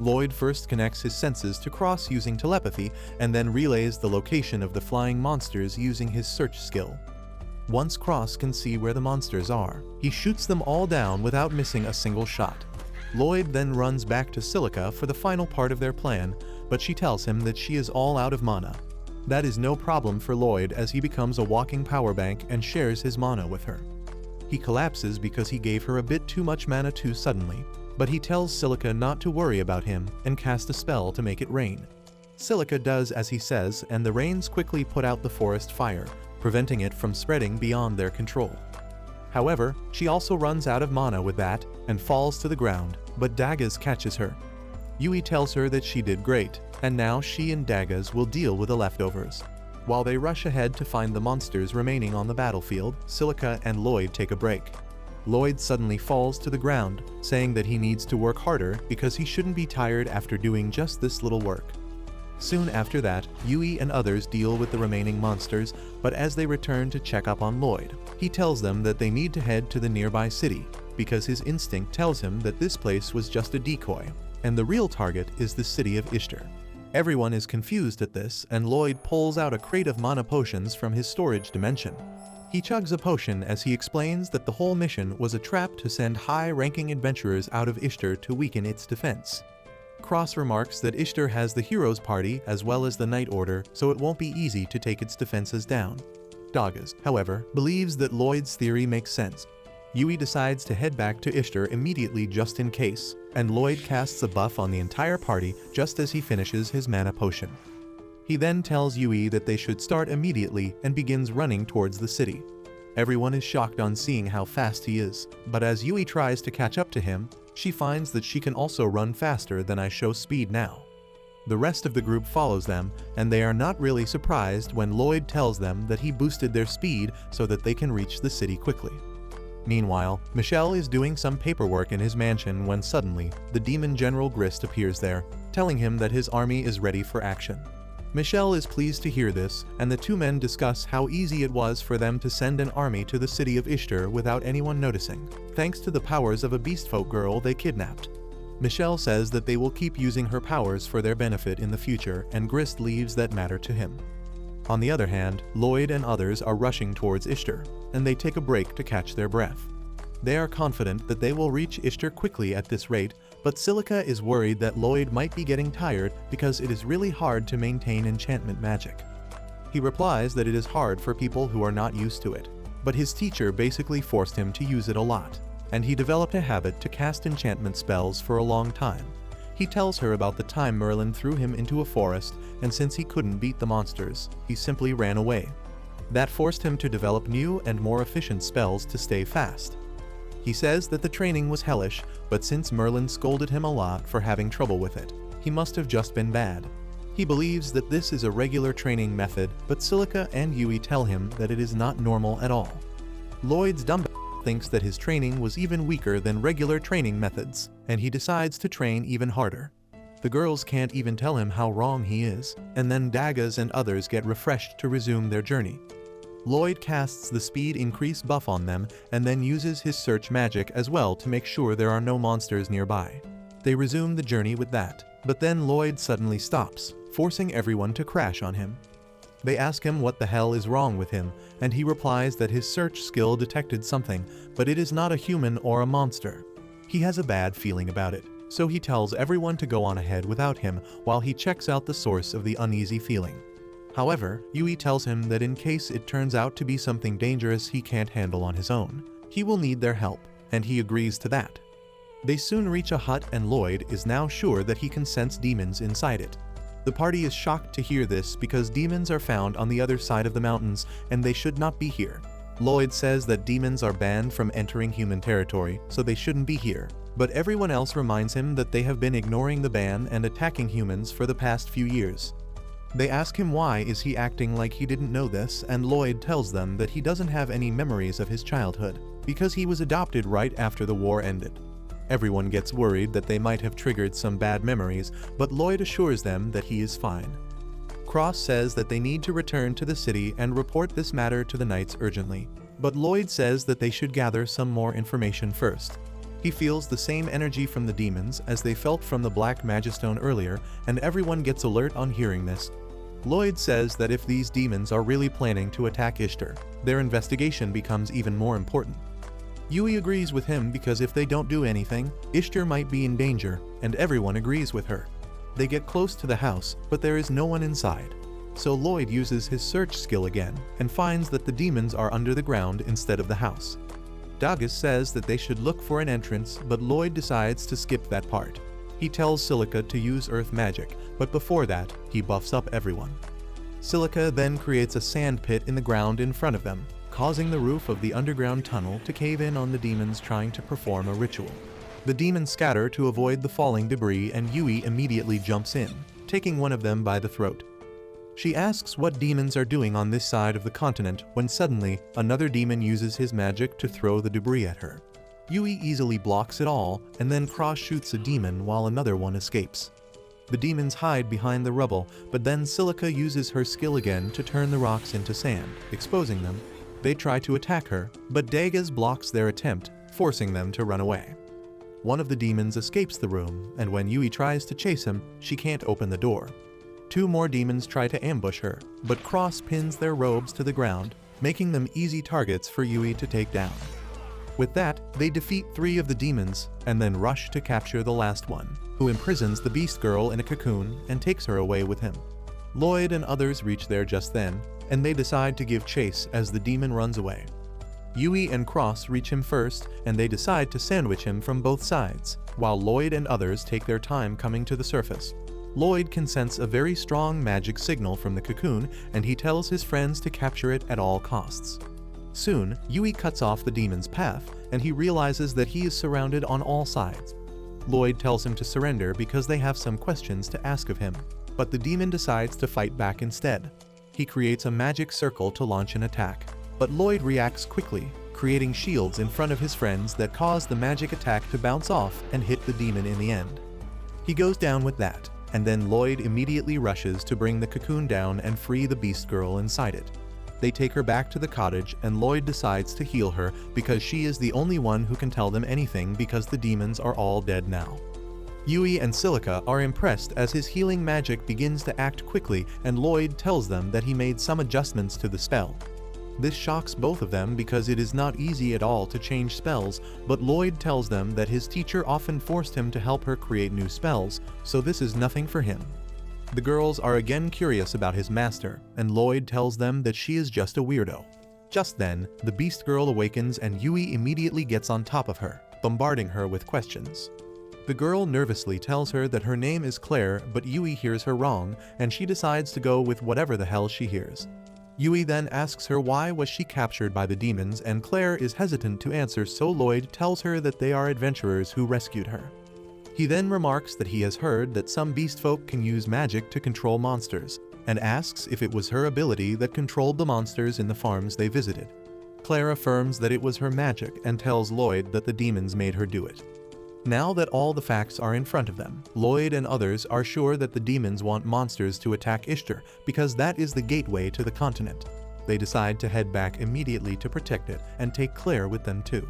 Loid first connects his senses to Cross using telepathy, and then relays the location of the flying monsters using his search skill. Once Cross can see where the monsters are, he shoots them all down without missing a single shot. Loid then runs back to Silica for the final part of their plan, but she tells him that she is all out of mana. That is no problem for Loid as he becomes a walking power bank and shares his mana with her. He collapses because he gave her a bit too much mana too suddenly, but he tells Silica not to worry about him and cast a spell to make it rain. Silica does as he says, and the rains quickly put out the forest fire, preventing it from spreading beyond their control. However, she also runs out of mana with that and falls to the ground, but Daggaz catches her. Yui tells her that she did great, and now she and Daggaz will deal with the leftovers. While they rush ahead to find the monsters remaining on the battlefield, Silica and Loid take a break. Loid suddenly falls to the ground, saying that he needs to work harder because he shouldn't be tired after doing just this little work. Soon after that, Yui and others deal with the remaining monsters, but as they return to check up on Loid, he tells them that they need to head to the nearby city, because his instinct tells him that this place was just a decoy, and the real target is the city of Ishtar. Everyone is confused at this, and Loid pulls out a crate of mana potions from his storage dimension. He chugs a potion as he explains that the whole mission was a trap to send high-ranking adventurers out of Ishtar to weaken its defense. Cross remarks that Ishtar has the Heroes Party as well as the Night Order, so it won't be easy to take its defenses down. Daggaz, however, believes that Loid's theory makes sense. Yui decides to head back to Ishtar immediately just in case, and Loid casts a buff on the entire party just as he finishes his mana potion. He then tells Yui that they should start immediately and begins running towards the city. Everyone is shocked on seeing how fast he is, but as Yui tries to catch up to him, she finds that she can also run faster than I show speed now. The rest of the group follows them, and they are not really surprised when Loid tells them that he boosted their speed so that they can reach the city quickly. Meanwhile, Michel is doing some paperwork in his mansion when suddenly, the demon General Grist appears there, telling him that his army is ready for action. Michel is pleased to hear this, and the two men discuss how easy it was for them to send an army to the city of Ishtar without anyone noticing, thanks to the powers of a beastfolk girl they kidnapped. Michel says that they will keep using her powers for their benefit in the future, and Grist leaves that matter to him. On the other hand, Loid and others are rushing towards Ishtar, and they take a break to catch their breath. They are confident that they will reach Ishtar quickly at this rate, but Silica is worried that Loid might be getting tired because it is really hard to maintain enchantment magic. He replies that it is hard for people who are not used to it, but his teacher basically forced him to use it a lot, and he developed a habit to cast enchantment spells for a long time. He tells her about the time Merlin threw him into a forest, and since he couldn't beat the monsters, he simply ran away. That forced him to develop new and more efficient spells to stay fast. He says that the training was hellish, but since Merlin scolded him a lot for having trouble with it, he must have just been bad. He believes that this is a regular training method, but Silica and Yui tell him that it is not normal at all. Loid's dumb thinks that his training was even weaker than regular training methods, and he decides to train even harder. The girls can't even tell him how wrong he is, and then Daggaz and others get refreshed to resume their journey. Loid casts the speed increase buff on them and then uses his search magic as well to make sure there are no monsters nearby. They resume the journey with that, but then Loid suddenly stops, forcing everyone to crash on him. They ask him what the hell is wrong with him, and he replies that his search skill detected something, but it is not a human or a monster. He has a bad feeling about it, so he tells everyone to go on ahead without him while he checks out the source of the uneasy feeling. However, Yui tells him that in case it turns out to be something dangerous he can't handle on his own, he will need their help, and he agrees to that. They soon reach a hut and Loid is now sure that he can sense demons inside it. The party is shocked to hear this because demons are found on the other side of the mountains and they should not be here. Loid says that demons are banned from entering human territory, so they shouldn't be here. But everyone else reminds him that they have been ignoring the ban and attacking humans for the past few years. They ask him why is he acting like he didn't know this, and Loid tells them that he doesn't have any memories of his childhood, because he was adopted right after the war ended. Everyone gets worried that they might have triggered some bad memories, but Loid assures them that he is fine. Cross says that they need to return to the city and report this matter to the knights urgently, but Loid says that they should gather some more information first. He feels the same energy from the demons as they felt from the Black Magistone earlier, and everyone gets alert on hearing this. Loid says that if these demons are really planning to attack Ishtar, their investigation becomes even more important. Yui agrees with him because if they don't do anything, Ishtar might be in danger, and everyone agrees with her. They get close to the house, but there is no one inside. So Loid uses his search skill again, and finds that the demons are under the ground instead of the house. Dagus says that they should look for an entrance, but Loid decides to skip that part. He tells Silica to use earth magic, but before that, he buffs up everyone. Silica then creates a sand pit in the ground in front of them, causing the roof of the underground tunnel to cave in on the demons trying to perform a ritual. The demons scatter to avoid the falling debris and Yui immediately jumps in, taking one of them by the throat. She asks what demons are doing on this side of the continent when suddenly another demon uses his magic to throw the debris at her. Yui easily blocks it all and then cross-shoots a demon while another one escapes. The demons hide behind the rubble, but then Silica uses her skill again to turn the rocks into sand, exposing them. They try to attack her, but Dagas blocks their attempt, forcing them to run away. One of the demons escapes the room, and when Yui tries to chase him, she can't open the door. Two more demons try to ambush her, but Cross pins their robes to the ground, making them easy targets for Yui to take down. With that, they defeat 3 of the demons, and then rush to capture the last one, who imprisons the beast girl in a cocoon and takes her away with him. Loid and others reach there just then, and they decide to give chase as the demon runs away. Yui and Cross reach him first, and they decide to sandwich him from both sides, while Loid and others take their time coming to the surface. Loid can sense a very strong magic signal from the cocoon, and he tells his friends to capture it at all costs. Soon, Yui cuts off the demon's path, and he realizes that he is surrounded on all sides. Loid tells him to surrender because they have some questions to ask of him, but the demon decides to fight back instead. He creates a magic circle to launch an attack, but Loid reacts quickly, creating shields in front of his friends that cause the magic attack to bounce off and hit the demon in the end. He goes down with that, and then Loid immediately rushes to bring the cocoon down and free the beast girl inside it. They take her back to the cottage, and Loid decides to heal her because she is the only one who can tell them anything because the demons are all dead now. Yui and Silica are impressed as his healing magic begins to act quickly, and Loid tells them that he made some adjustments to the spell. This shocks both of them because it is not easy at all to change spells, but Loid tells them that his teacher often forced him to help her create new spells, so this is nothing for him. The girls are again curious about his master, and Loid tells them that she is just a weirdo. Just then, the beast girl awakens and Yui immediately gets on top of her, bombarding her with questions. The girl nervously tells her that her name is Claire, but Yui hears her wrong, and she decides to go with whatever the hell she hears. Yui then asks her why was she captured by the demons, and Claire is hesitant to answer, so Loid tells her that they are adventurers who rescued her. He then remarks that he has heard that some beast folk can use magic to control monsters, and asks if it was her ability that controlled the monsters in the farms they visited. Claire affirms that it was her magic and tells Loid that the demons made her do it. Now that all the facts are in front of them, Loid and others are sure that the demons want monsters to attack Ishtar because that is the gateway to the continent. They decide to head back immediately to protect it and take Claire with them too.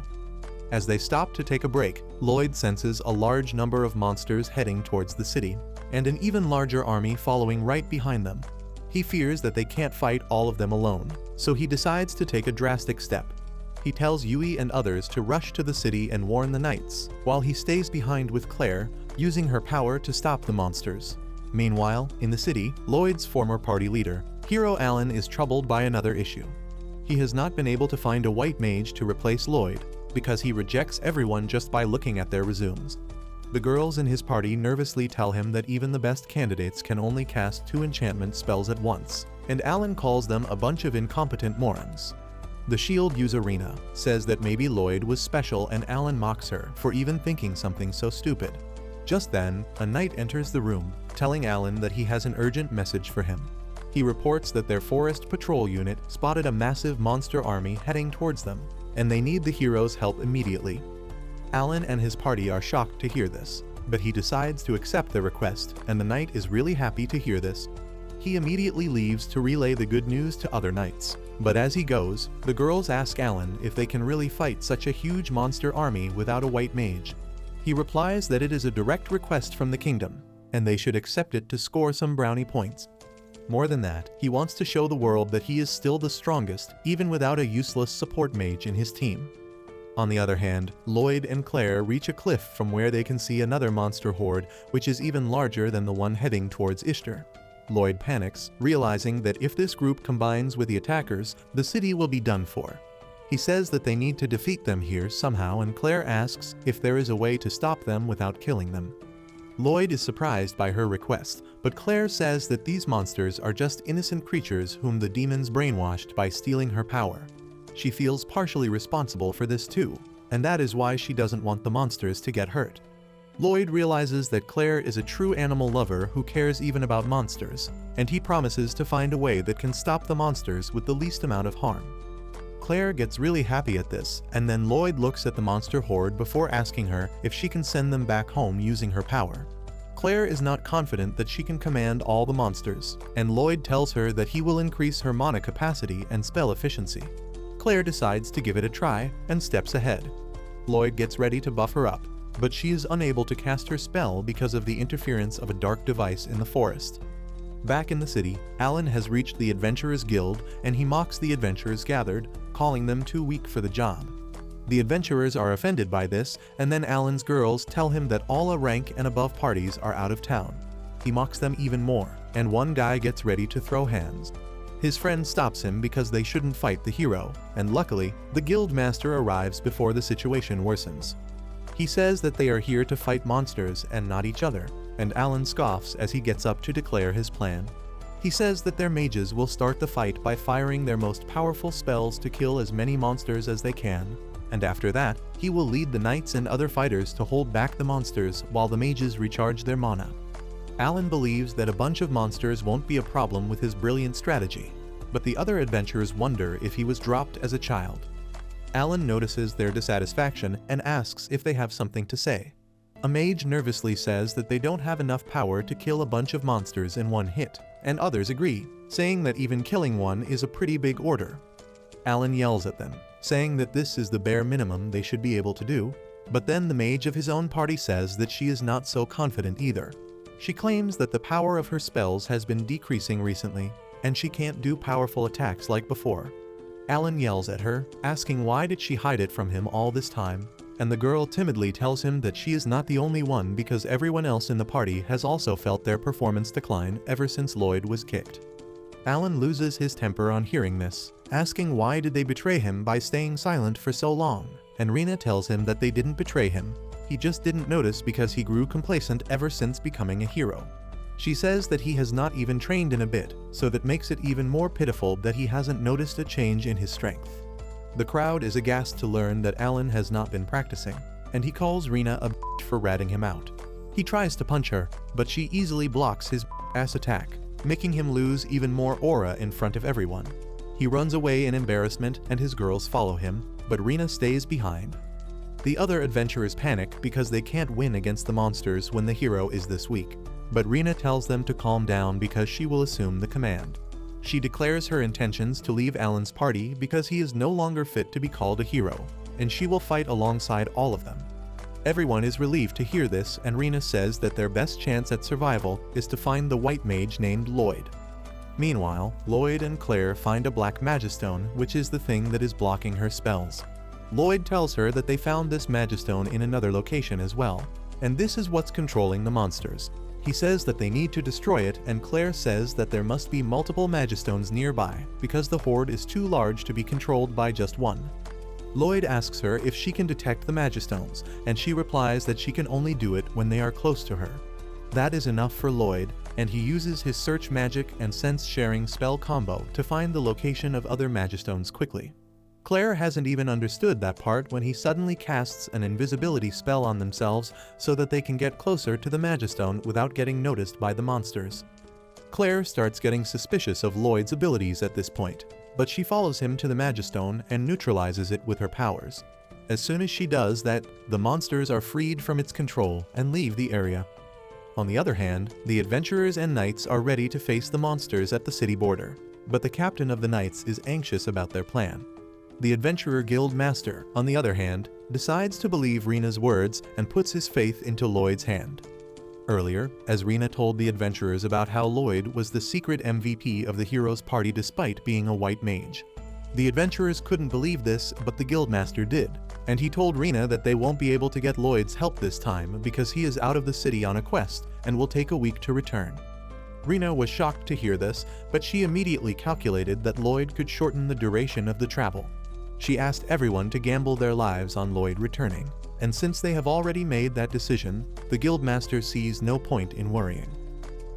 As they stop to take a break, Loid senses a large number of monsters heading towards the city, and an even larger army following right behind them. He fears that they can't fight all of them alone, so he decides to take a drastic step. He tells Yui and others to rush to the city and warn the knights, while he stays behind with Claire, using her power to stop the monsters. Meanwhile, in the city, Loid's former party leader, Hero Alan is troubled by another issue. He has not been able to find a white mage to replace Loid, because he rejects everyone just by looking at their resumes. The girls in his party nervously tell him that even the best candidates can only cast 2 enchantment spells at once, and Alan calls them a bunch of incompetent morons. The shield user Rena says that maybe Loid was special, and Alan mocks her for even thinking something so stupid. Just then, a knight enters the room, telling Alan that he has an urgent message for him. He reports that their forest patrol unit spotted a massive monster army heading towards them, and they need the hero's help immediately. Alan and his party are shocked to hear this, but he decides to accept the request, and the knight is really happy to hear this. He immediately leaves to relay the good news to other knights, but as he goes, the girls ask Alan if they can really fight such a huge monster army without a white mage. He replies that it is a direct request from the kingdom, and they should accept it to score some brownie points. More than that, he wants to show the world that he is still the strongest, even without a useless support mage in his team. On the other hand, Loid and Claire reach a cliff from where they can see another monster horde, which is even larger than the one heading towards Ishtar. Loid panics, realizing that if this group combines with the attackers, the city will be done for. He says that they need to defeat them here somehow, and Claire asks if there is a way to stop them without killing them. Loid is surprised by her request, but Claire says that these monsters are just innocent creatures whom the demons brainwashed by stealing her power. She feels partially responsible for this too, and that is why she doesn't want the monsters to get hurt. Loid realizes that Claire is a true animal lover who cares even about monsters, and he promises to find a way that can stop the monsters with the least amount of harm. Claire gets really happy at this, and then Loid looks at the monster horde before asking her if she can send them back home using her power. Claire is not confident that she can command all the monsters, and Loid tells her that he will increase her mana capacity and spell efficiency. Claire decides to give it a try and steps ahead. Loid gets ready to buff her up, but she is unable to cast her spell because of the interference of a dark device in the forest. Back in the city, Alan has reached the Adventurers Guild, and he mocks the adventurers gathered, calling them too weak for the job. The adventurers are offended by this, and then Alan's girls tell him that all rank and above parties are out of town. He mocks them even more, and one guy gets ready to throw hands. His friend stops him because they shouldn't fight the hero, and luckily, the guild master arrives before the situation worsens. He says that they are here to fight monsters and not each other, and Alan scoffs as he gets up to declare his plan. He says that their mages will start the fight by firing their most powerful spells to kill as many monsters as they can, and after that, he will lead the knights and other fighters to hold back the monsters while the mages recharge their mana. Alan believes that a bunch of monsters won't be a problem with his brilliant strategy, but the other adventurers wonder if he was dropped as a child. Alan notices their dissatisfaction and asks if they have something to say. A mage nervously says that they don't have enough power to kill a bunch of monsters in one hit, and others agree, saying that even killing one is a pretty big order. Alan yells at them, saying that this is the bare minimum they should be able to do, but then the mage of his own party says that she is not so confident either. She claims that the power of her spells has been decreasing recently, and she can't do powerful attacks like before. Alan yells at her, asking why did she hide it from him all this time, and the girl timidly tells him that she is not the only one because everyone else in the party has also felt their performance decline ever since Loid was kicked. Alan loses his temper on hearing this, asking why did they betray him by staying silent for so long, and Rena tells him that they didn't betray him, he just didn't notice because he grew complacent ever since becoming a hero. She says that he has not even trained in a bit, so that makes it even more pitiful that he hasn't noticed a change in his strength. The crowd is aghast to learn that Alan has not been practicing, and he calls Rena a bitch for ratting him out. He tries to punch her, but she easily blocks his ass attack, making him lose even more aura in front of everyone. He runs away in embarrassment and his girls follow him, but Rena stays behind. The other adventurers panic because they can't win against the monsters when the hero is this weak, but Rena tells them to calm down because she will assume the command. She declares her intentions to leave Alan's party because he is no longer fit to be called a hero, and she will fight alongside all of them. Everyone is relieved to hear this, and Rena says that their best chance at survival is to find the white mage named Loid. Meanwhile, Loid and Claire find a black magistone, which is the thing that is blocking her spells. Loid tells her that they found this magistone in another location as well, and this is what's controlling the monsters. He says that they need to destroy it, and Claire says that there must be multiple magistones nearby, because the horde is too large to be controlled by just one. Loid asks her if she can detect the magistones, and she replies that she can only do it when they are close to her. That is enough for Loid, and he uses his search magic and sense sharing spell combo to find the location of other magistones quickly. Claire hasn't even understood that part when he suddenly casts an invisibility spell on themselves so that they can get closer to the magistone without getting noticed by the monsters. Claire starts getting suspicious of Loid's abilities at this point, but she follows him to the magistone and neutralizes it with her powers. As soon as she does that, the monsters are freed from its control and leave the area. On the other hand, the adventurers and knights are ready to face the monsters at the city border, but the captain of the knights is anxious about their plan. The adventurer guild master, on the other hand, decides to believe Rina's words and puts his faith into Loid's hand. Earlier, as Rina told the adventurers about how Loid was the secret MVP of the hero's party despite being a white mage. The adventurers couldn't believe this, but the guildmaster did, and he told Rina that they won't be able to get Loid's help this time because he is out of the city on a quest and will take a week to return. Rina was shocked to hear this, but she immediately calculated that Loid could shorten the duration of the travel. She asked everyone to gamble their lives on Loid returning, and since they have already made that decision, the guildmaster sees no point in worrying.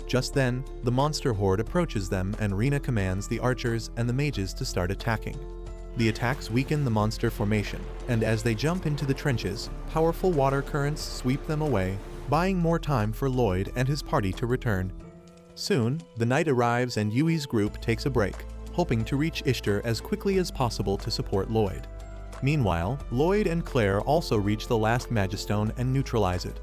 Just then, the monster horde approaches them and Rina commands the archers and the mages to start attacking. The attacks weaken the monster formation, and as they jump into the trenches, powerful water currents sweep them away, buying more time for Loid and his party to return. Soon, the night arrives and Yui's group takes a break, hoping to reach Ishtar as quickly as possible to support Loid. Meanwhile, Loid and Claire also reach the last magistone and neutralize it.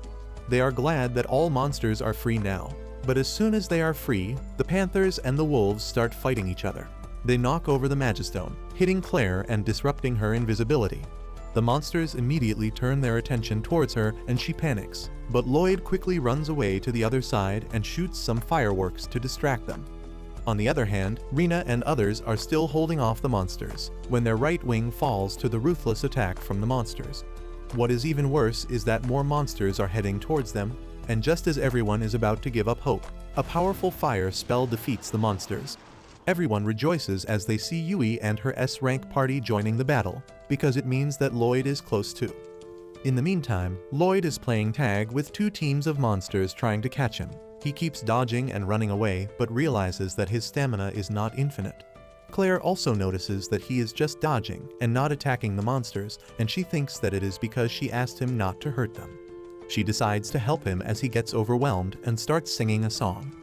They are glad that all monsters are free now, but as soon as they are free, the panthers and the wolves start fighting each other. They knock over the magistone, hitting Claire and disrupting her invisibility. The monsters immediately turn their attention towards her and she panics, but Loid quickly runs away to the other side and shoots some fireworks to distract them. On the other hand, Rina and others are still holding off the monsters, when their right wing falls to the ruthless attack from the monsters. What is even worse is that more monsters are heading towards them, and just as everyone is about to give up hope, a powerful fire spell defeats the monsters. Everyone rejoices as they see Yui and her S-rank party joining the battle, because it means that Loid is close too. In the meantime, Loid is playing tag with two teams of monsters trying to catch him. He keeps dodging and running away, but realizes that his stamina is not infinite. Claire also notices that he is just dodging and not attacking the monsters, and she thinks that it is because she asked him not to hurt them. She decides to help him as he gets overwhelmed and starts singing a song.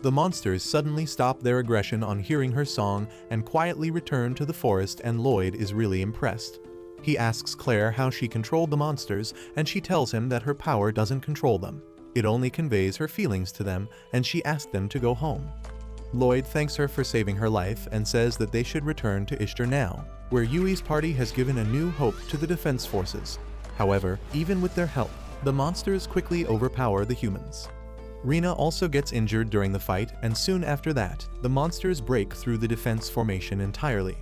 The monsters suddenly stop their aggression on hearing her song and quietly return to the forest, and Loid is really impressed. He asks Claire how she controlled the monsters, and she tells him that her power doesn't control them. It only conveys her feelings to them, and she asked them to go home. Loid thanks her for saving her life and says that they should return to Ishtar now, where Yui's party has given a new hope to the defense forces. However, even with their help, the monsters quickly overpower the humans. Rina also gets injured during the fight, and soon after that, the monsters break through the defense formation entirely.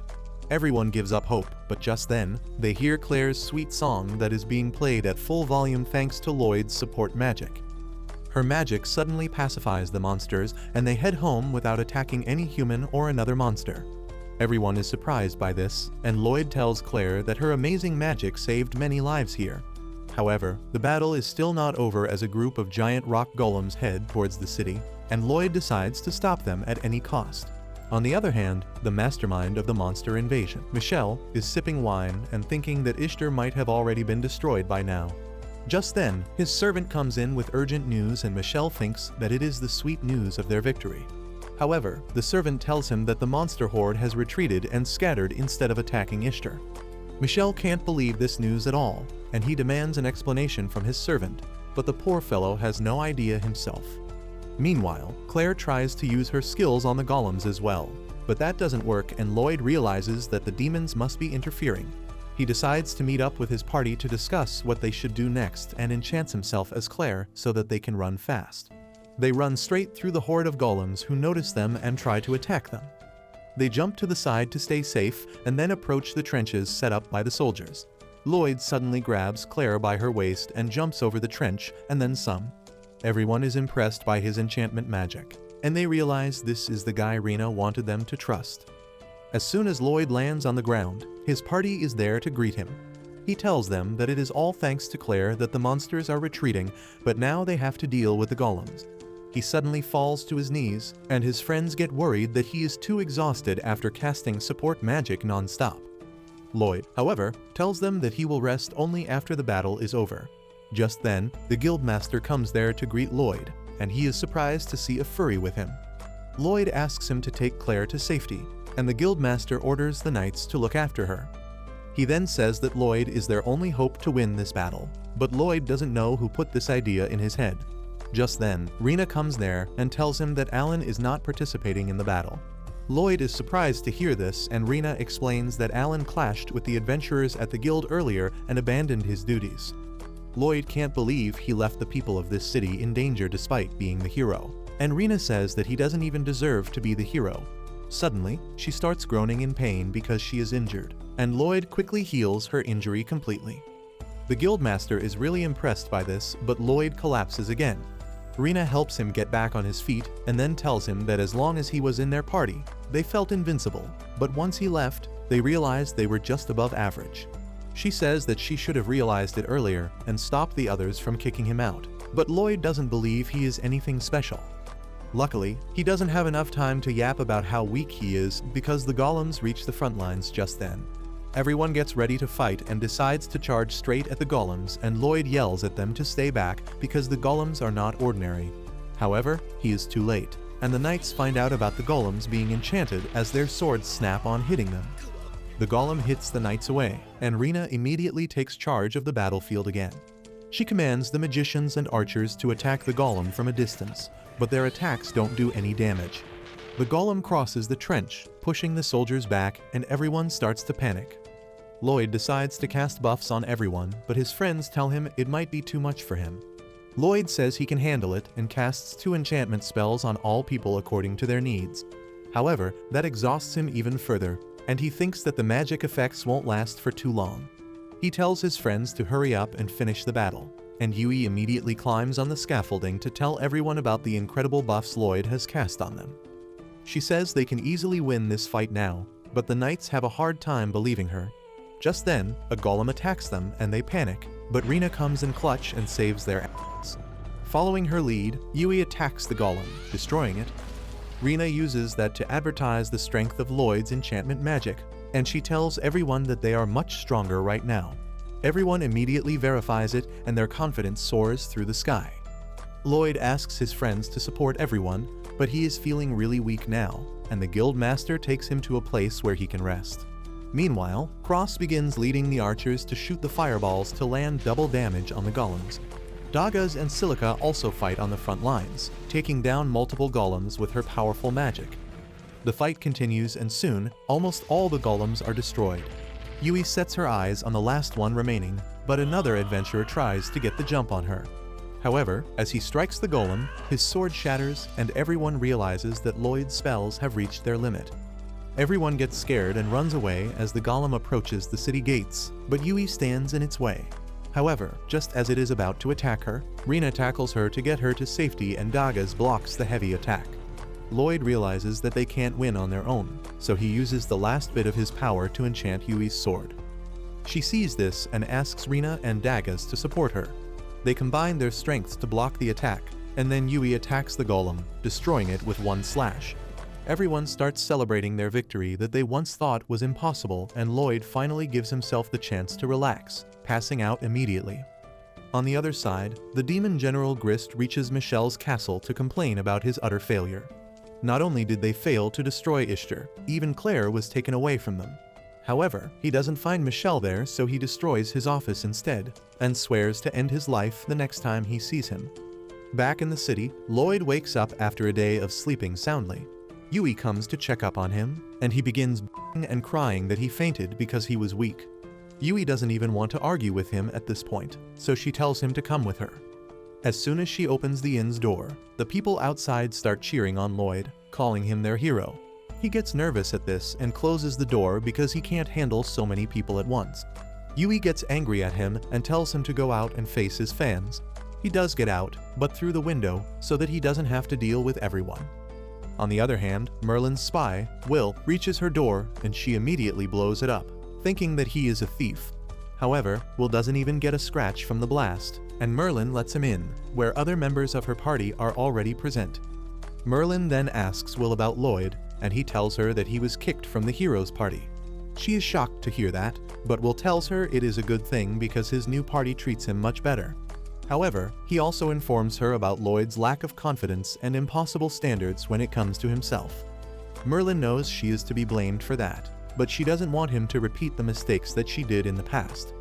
Everyone gives up hope, but just then, they hear Claire's sweet song that is being played at full volume thanks to Loid's support magic. Her magic suddenly pacifies the monsters, and they head home without attacking any human or another monster. Everyone is surprised by this, and Loid tells Claire that her amazing magic saved many lives here. However, the battle is still not over as a group of giant rock golems head towards the city, and Loid decides to stop them at any cost. On the other hand, the mastermind of the monster invasion, Michelle, is sipping wine and thinking that Ishtar might have already been destroyed by now. Just then, his servant comes in with urgent news, and Michelle thinks that it is the sweet news of their victory. However, the servant tells him that the monster horde has retreated and scattered instead of attacking Ishtar. Michelle can't believe this news at all, and he demands an explanation from his servant, but the poor fellow has no idea himself. Meanwhile, Claire tries to use her skills on the golems as well, but that doesn't work, and Loid realizes that the demons must be interfering. He decides to meet up with his party to discuss what they should do next and enchants himself as Claire so that they can run fast. They run straight through the horde of golems who notice them and try to attack them. They jump to the side to stay safe and then approach the trenches set up by the soldiers. Loid suddenly grabs Claire by her waist and jumps over the trench, and then some. Everyone is impressed by his enchantment magic, and they realize this is the guy Rena wanted them to trust. As soon as Loid lands on the ground, his party is there to greet him. He tells them that it is all thanks to Claire that the monsters are retreating, but now they have to deal with the golems. He suddenly falls to his knees, and his friends get worried that he is too exhausted after casting support magic non-stop. Loid, however, tells them that he will rest only after the battle is over. Just then, the guildmaster comes there to greet Loid, and he is surprised to see a furry with him. Loid asks him to take Claire to safety, and the guildmaster orders the knights to look after her. He then says that Loid is their only hope to win this battle, but Loid doesn't know who put this idea in his head. Just then, Rena comes there and tells him that Alan is not participating in the battle. Loid is surprised to hear this, and Rena explains that Alan clashed with the adventurers at the guild earlier and abandoned his duties. Loid can't believe he left the people of this city in danger despite being the hero, and Rena says that he doesn't even deserve to be the hero. Suddenly, she starts groaning in pain because she is injured, and Loid quickly heals her injury completely. The guildmaster is really impressed by this, but Loid collapses again. Rena helps him get back on his feet and then tells him that as long as he was in their party, they felt invincible, but once he left, they realized they were just above average. She says that she should have realized it earlier and stopped the others from kicking him out, but Loid doesn't believe he is anything special. Luckily, he doesn't have enough time to yap about how weak he is because the golems reach the front lines just then. Everyone gets ready to fight and decides to charge straight at the golems, and Loid yells at them to stay back because the golems are not ordinary. However, he is too late, and the knights find out about the golems being enchanted as their swords snap on hitting them. The golem hits the knights away, and Rena immediately takes charge of the battlefield again. She commands the magicians and archers to attack the golem from a distance, but their attacks don't do any damage. The golem crosses the trench, pushing the soldiers back, and everyone starts to panic. Loid decides to cast buffs on everyone, but his friends tell him it might be too much for him. Loid says he can handle it and casts 2 enchantment spells on all people according to their needs. However, that exhausts him even further, and he thinks that the magic effects won't last for too long. He tells his friends to hurry up and finish the battle, and Yui immediately climbs on the scaffolding to tell everyone about the incredible buffs Loid has cast on them. She says they can easily win this fight now, but the knights have a hard time believing her. Just then, a golem attacks them and they panic, but Rena comes in clutch and saves their ass. Following her lead, Yui attacks the golem, destroying it. Rena uses that to advertise the strength of Loid's enchantment magic, and she tells everyone that they are much stronger right now. Everyone immediately verifies it, and their confidence soars through the sky. Loid asks his friends to support everyone, but he is feeling really weak now, and the guild master takes him to a place where he can rest. Meanwhile, Cross begins leading the archers to shoot the fireballs to land double damage on the golems. Dagas and Silica also fight on the front lines, taking down multiple golems with her powerful magic. The fight continues, and soon, almost all the golems are destroyed. Yui sets her eyes on the last one remaining, but another adventurer tries to get the jump on her. However, as he strikes the golem, his sword shatters and everyone realizes that Loid's spells have reached their limit. Everyone gets scared and runs away as the golem approaches the city gates, but Yui stands in its way. However, just as it is about to attack her, Rena tackles her to get her to safety, and Dagas blocks the heavy attack. Loid realizes that they can't win on their own, so he uses the last bit of his power to enchant Yui's sword. She sees this and asks Rena and Dagas to support her. They combine their strengths to block the attack, and then Yui attacks the golem, destroying it with one slash. Everyone starts celebrating their victory that they once thought was impossible, and Loid finally gives himself the chance to relax, passing out immediately. On the other side, the demon general Grist reaches Michelle's castle to complain about his utter failure. Not only did they fail to destroy Ishtar, even Claire was taken away from them. However, he doesn't find Michelle there, so he destroys his office instead, and swears to end his life the next time he sees him. Back in the city, Loid wakes up after a day of sleeping soundly. Yui comes to check up on him, and he begins b***ing and crying that he fainted because he was weak. Yui doesn't even want to argue with him at this point, so she tells him to come with her. As soon as she opens the inn's door, the people outside start cheering on Loid, calling him their hero. He gets nervous at this and closes the door because he can't handle so many people at once. Yui gets angry at him and tells him to go out and face his fans. He does get out, but through the window, so that he doesn't have to deal with everyone. On the other hand, Merlin's spy, Will, reaches her door and she immediately blows it up, thinking that he is a thief. However, Will doesn't even get a scratch from the blast, and Merlin lets him in, where other members of her party are already present. Merlin then asks Will about Loid, and he tells her that he was kicked from the hero's party. She is shocked to hear that, but Will tells her it is a good thing because his new party treats him much better. However, he also informs her about Loid's lack of confidence and impossible standards when it comes to himself. Merlin knows she is to be blamed for that, but she doesn't want him to repeat the mistakes that she did in the past.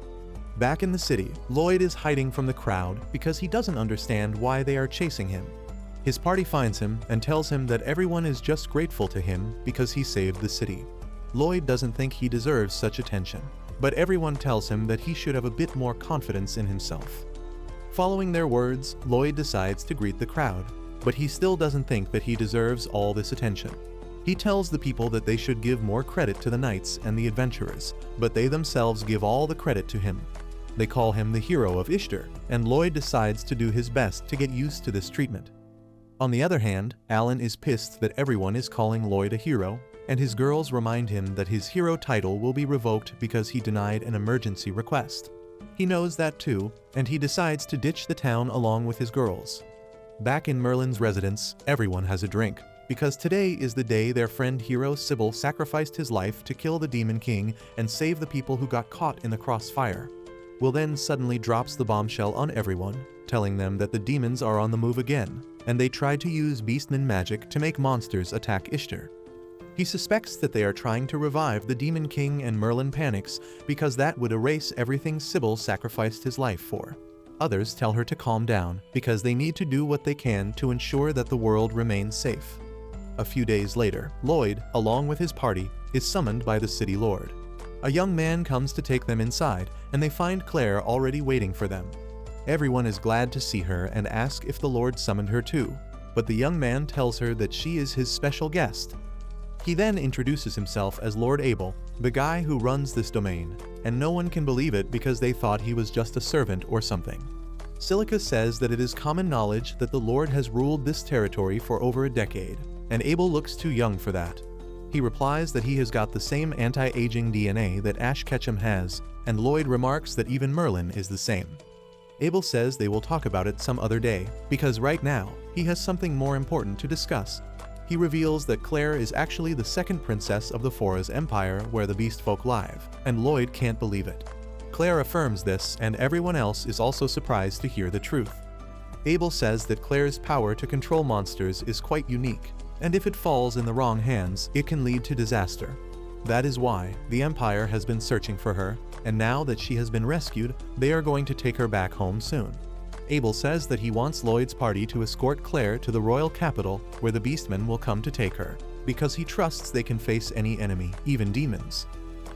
Back in the city, Loid is hiding from the crowd because he doesn't understand why they are chasing him. His party finds him and tells him that everyone is just grateful to him because he saved the city. Loid doesn't think he deserves such attention, but everyone tells him that he should have a bit more confidence in himself. Following their words, Loid decides to greet the crowd, but he still doesn't think that he deserves all this attention. He tells the people that they should give more credit to the knights and the adventurers, but they themselves give all the credit to him. They call him the hero of Ishtar, and Loid decides to do his best to get used to this treatment. On the other hand, Alan is pissed that everyone is calling Loid a hero, and his girls remind him that his hero title will be revoked because he denied an emergency request. He knows that too, and he decides to ditch the town along with his girls. Back in Merlin's residence, everyone has a drink, because today is the day their friend hero Sybil sacrificed his life to kill the Demon King and save the people who got caught in the crossfire. Will then suddenly drops the bombshell on everyone, telling them that the demons are on the move again, and they tried to use beastman magic to make monsters attack Ishtar. He suspects that they are trying to revive the Demon King, and Merlin panics because that would erase everything Sybil sacrificed his life for. Others tell her to calm down because they need to do what they can to ensure that the world remains safe. A few days later, Loid, along with his party, is summoned by the city lord. A young man comes to take them inside, and they find Claire already waiting for them. Everyone is glad to see her and ask if the lord summoned her too, but the young man tells her that she is his special guest. He then introduces himself as Lord Abel, the guy who runs this domain, and no one can believe it because they thought he was just a servant or something. Silica says that it is common knowledge that the Lord has ruled this territory for over a decade, and Abel looks too young for that. He replies that he has got the same anti-aging DNA that Ash Ketchum has, and Loid remarks that even Merlin is the same. Abel says they will talk about it some other day, because right now, he has something more important to discuss. He reveals that Claire is actually the second princess of the Fora's empire where the beast folk live, and Loid can't believe it. Claire affirms this, and everyone else is also surprised to hear the truth. Abel says that Claire's power to control monsters is quite unique, and if it falls in the wrong hands, it can lead to disaster. That is why the Empire has been searching for her, and now that she has been rescued, they are going to take her back home soon. Abel says that he wants Loid's party to escort Claire to the royal capital where the beastmen will come to take her, because he trusts they can face any enemy, even demons.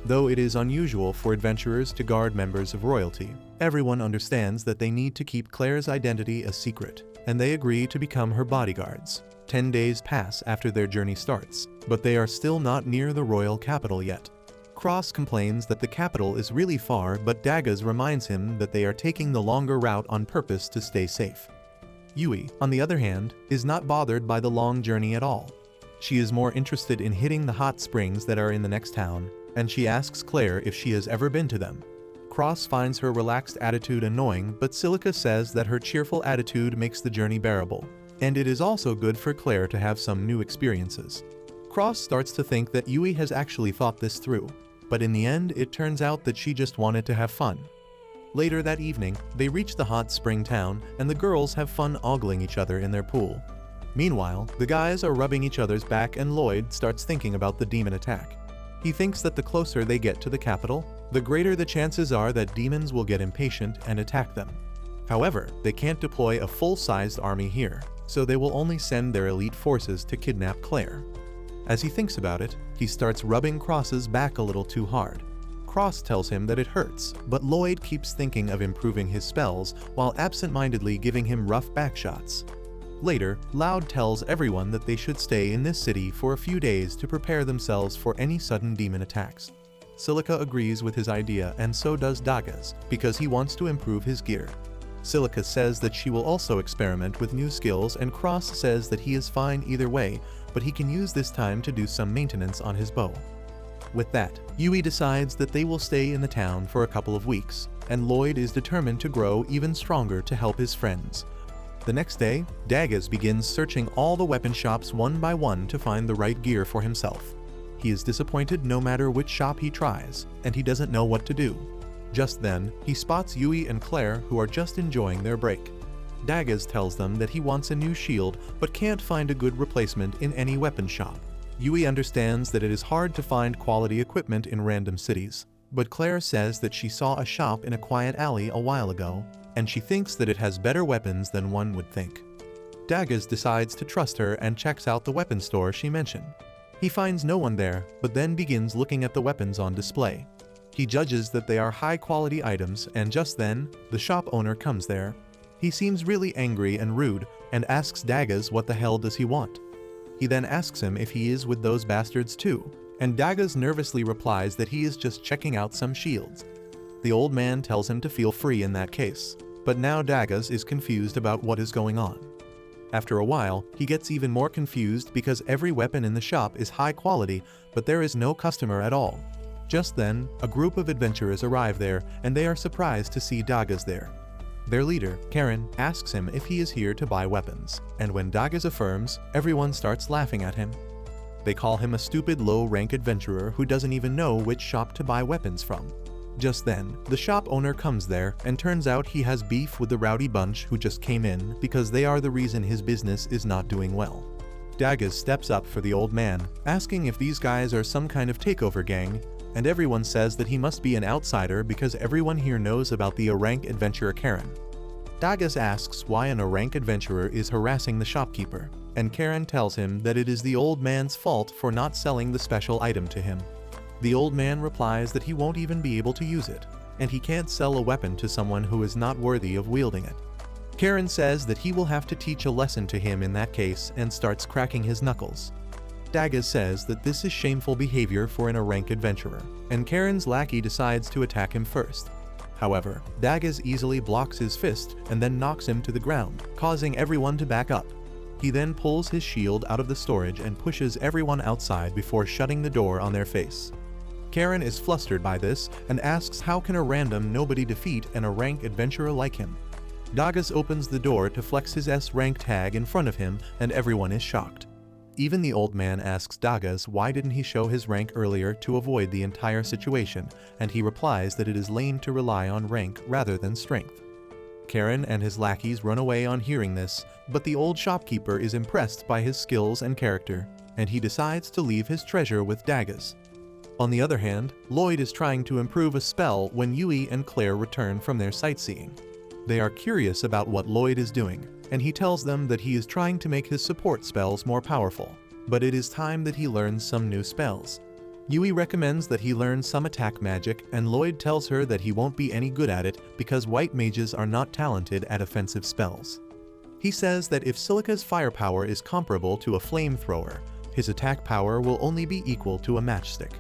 Though it is unusual for adventurers to guard members of royalty, everyone understands that they need to keep Claire's identity a secret, and they agree to become her bodyguards. 10 days pass after their journey starts, but they are still not near the royal capital yet. Cross complains that the capital is really far, but Daggaz reminds him that they are taking the longer route on purpose to stay safe. Yui, on the other hand, is not bothered by the long journey at all. She is more interested in hitting the hot springs that are in the next town, and she asks Claire if she has ever been to them. Cross finds her relaxed attitude annoying, but Silica says that her cheerful attitude makes the journey bearable, and it is also good for Claire to have some new experiences. Cross starts to think that Yui has actually thought this through, but in the end it turns out that she just wanted to have fun. Later that evening, they reach the hot spring town, and the girls have fun ogling each other in their pool. Meanwhile, the guys are rubbing each other's back, and Loid starts thinking about the demon attack. He thinks that the closer they get to the capital, the greater the chances are that demons will get impatient and attack them. However, they can't deploy a full-sized army here, so they will only send their elite forces to kidnap Claire. As he thinks about it, he starts rubbing Cross's back a little too hard. Cross tells him that it hurts, but Loid keeps thinking of improving his spells while absent-mindedly giving him rough back shots. Later, Loud tells everyone that they should stay in this city for a few days to prepare themselves for any sudden demon attacks. Silica agrees with his idea, and so does Daggaz, because he wants to improve his gear. Silica says that she will also experiment with new skills, and Cross says that he is fine either way, but he can use this time to do some maintenance on his bow. With that, Yui decides that they will stay in the town for a couple of weeks, and Loid is determined to grow even stronger to help his friends. The next day, Daggers begins searching all the weapon shops one by one to find the right gear for himself. He is disappointed no matter which shop he tries, and he doesn't know what to do. Just then, he spots Yui and Claire, who are just enjoying their break. Daggers tells them that he wants a new shield but can't find a good replacement in any weapon shop. Yui understands that it is hard to find quality equipment in random cities, but Claire says that she saw a shop in a quiet alley a while ago, and she thinks that it has better weapons than one would think. Daggers decides to trust her and checks out the weapon store she mentioned. He finds no one there, but then begins looking at the weapons on display. He judges that they are high-quality items, and just then, the shop owner comes there. He seems really angry and rude, and asks Daggers what the hell does he want. He then asks him if he is with those bastards too, and Daggers nervously replies that he is just checking out some shields. The old man tells him to feel free in that case, but now Daggers is confused about what is going on. After a while, he gets even more confused because every weapon in the shop is high quality, but there is no customer at all. Just then, a group of adventurers arrive there, and they are surprised to see Daggers there. Their leader, Karen, asks him if he is here to buy weapons, and when Daggers affirms, everyone starts laughing at him. They call him a stupid low-rank adventurer who doesn't even know which shop to buy weapons from. Just then, the shop owner comes there, and turns out he has beef with the rowdy bunch who just came in because they are the reason his business is not doing well. Daggers steps up for the old man, asking if these guys are some kind of takeover gang, and everyone says that he must be an outsider because everyone here knows about the A-rank adventurer Karen. Daggers asks why an A-rank adventurer is harassing the shopkeeper, and Karen tells him that it is the old man's fault for not selling the special item to him. The old man replies that he won't even be able to use it, and he can't sell a weapon to someone who is not worthy of wielding it. Karen says that he will have to teach a lesson to him in that case and starts cracking his knuckles. Daggers says that this is shameful behavior for an A-rank adventurer, and Karen's lackey decides to attack him first. However, Daggers easily blocks his fist and then knocks him to the ground, causing everyone to back up. He then pulls his shield out of the storage and pushes everyone outside before shutting the door on their face. Karen is flustered by this and asks how can a random nobody defeat an A-rank adventurer like him. Daggers opens the door to flex his S-rank tag in front of him, and everyone is shocked. Even the old man asks Daggers why didn't he show his rank earlier to avoid the entire situation, and he replies that it is lame to rely on rank rather than strength. Karen and his lackeys run away on hearing this, but the old shopkeeper is impressed by his skills and character, and he decides to leave his treasure with Daggers. On the other hand, Loid is trying to improve a spell when Yui and Claire return from their sightseeing. They are curious about what Loid is doing, and he tells them that he is trying to make his support spells more powerful, but it is time that he learns some new spells. Yui recommends that he learn some attack magic, and Loid tells her that he won't be any good at it because white mages are not talented at offensive spells. He says that if Silica's firepower is comparable to a flamethrower, his attack power will only be equal to a matchstick.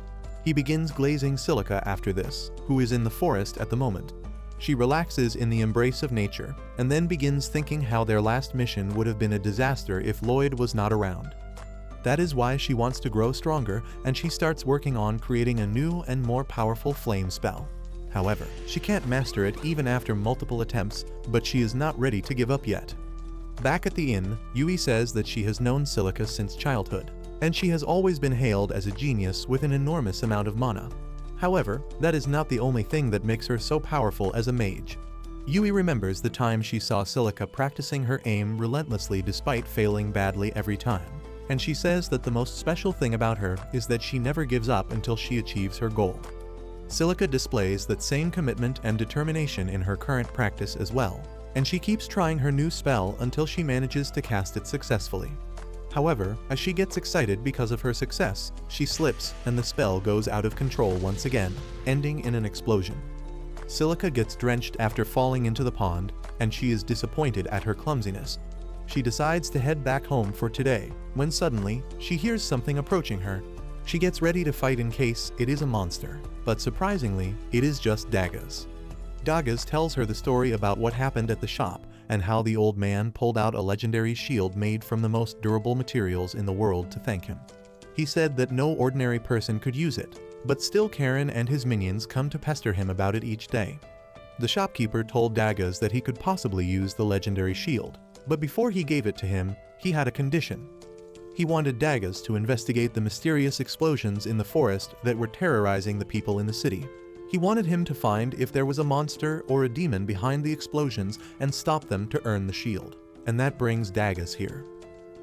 He begins glazing Silica after this, who is in the forest at the moment. She relaxes in the embrace of nature, and then begins thinking how their last mission would have been a disaster if Loid was not around. That is why she wants to grow stronger, and she starts working on creating a new and more powerful flame spell. However, she can't master it even after multiple attempts, but she is not ready to give up yet. Back at the inn, Yui says that she has known Silica since childhood, and she has always been hailed as a genius with an enormous amount of mana. However, that is not the only thing that makes her so powerful as a mage. Yui remembers the time she saw Silica practicing her aim relentlessly despite failing badly every time, and she says that the most special thing about her is that she never gives up until she achieves her goal. Silica displays that same commitment and determination in her current practice as well, and she keeps trying her new spell until she manages to cast it successfully. However, as she gets excited because of her success, she slips and the spell goes out of control once again, ending in an explosion. Silica gets drenched after falling into the pond, and she is disappointed at her clumsiness. She decides to head back home for today, when suddenly, she hears something approaching her. She gets ready to fight in case it is a monster, but surprisingly, it is just Daggers. Dagas tells her the story about what happened at the shop and how the old man pulled out a legendary shield made from the most durable materials in the world to thank him. He said that no ordinary person could use it, but still Karen and his minions come to pester him about it each day. The shopkeeper told Dagas that he could possibly use the legendary shield, but before he gave it to him, he had a condition. He wanted Dagas to investigate the mysterious explosions in the forest that were terrorizing the people in the city. He wanted him to find if there was a monster or a demon behind the explosions and stop them to earn the shield. And that brings Dagas here.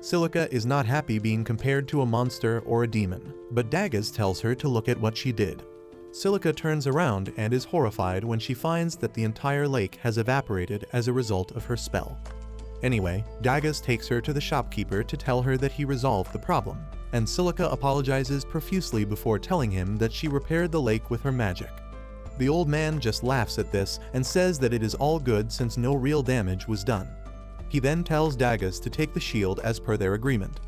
Silica is not happy being compared to a monster or a demon, but Dagas tells her to look at what she did. Silica turns around and is horrified when she finds that the entire lake has evaporated as a result of her spell. Anyway, Dagas takes her to the shopkeeper to tell her that he resolved the problem, and Silica apologizes profusely before telling him that she repaired the lake with her magic. The old man just laughs at this and says that it is all good since no real damage was done. He then tells Dagas to take the shield as per their agreement.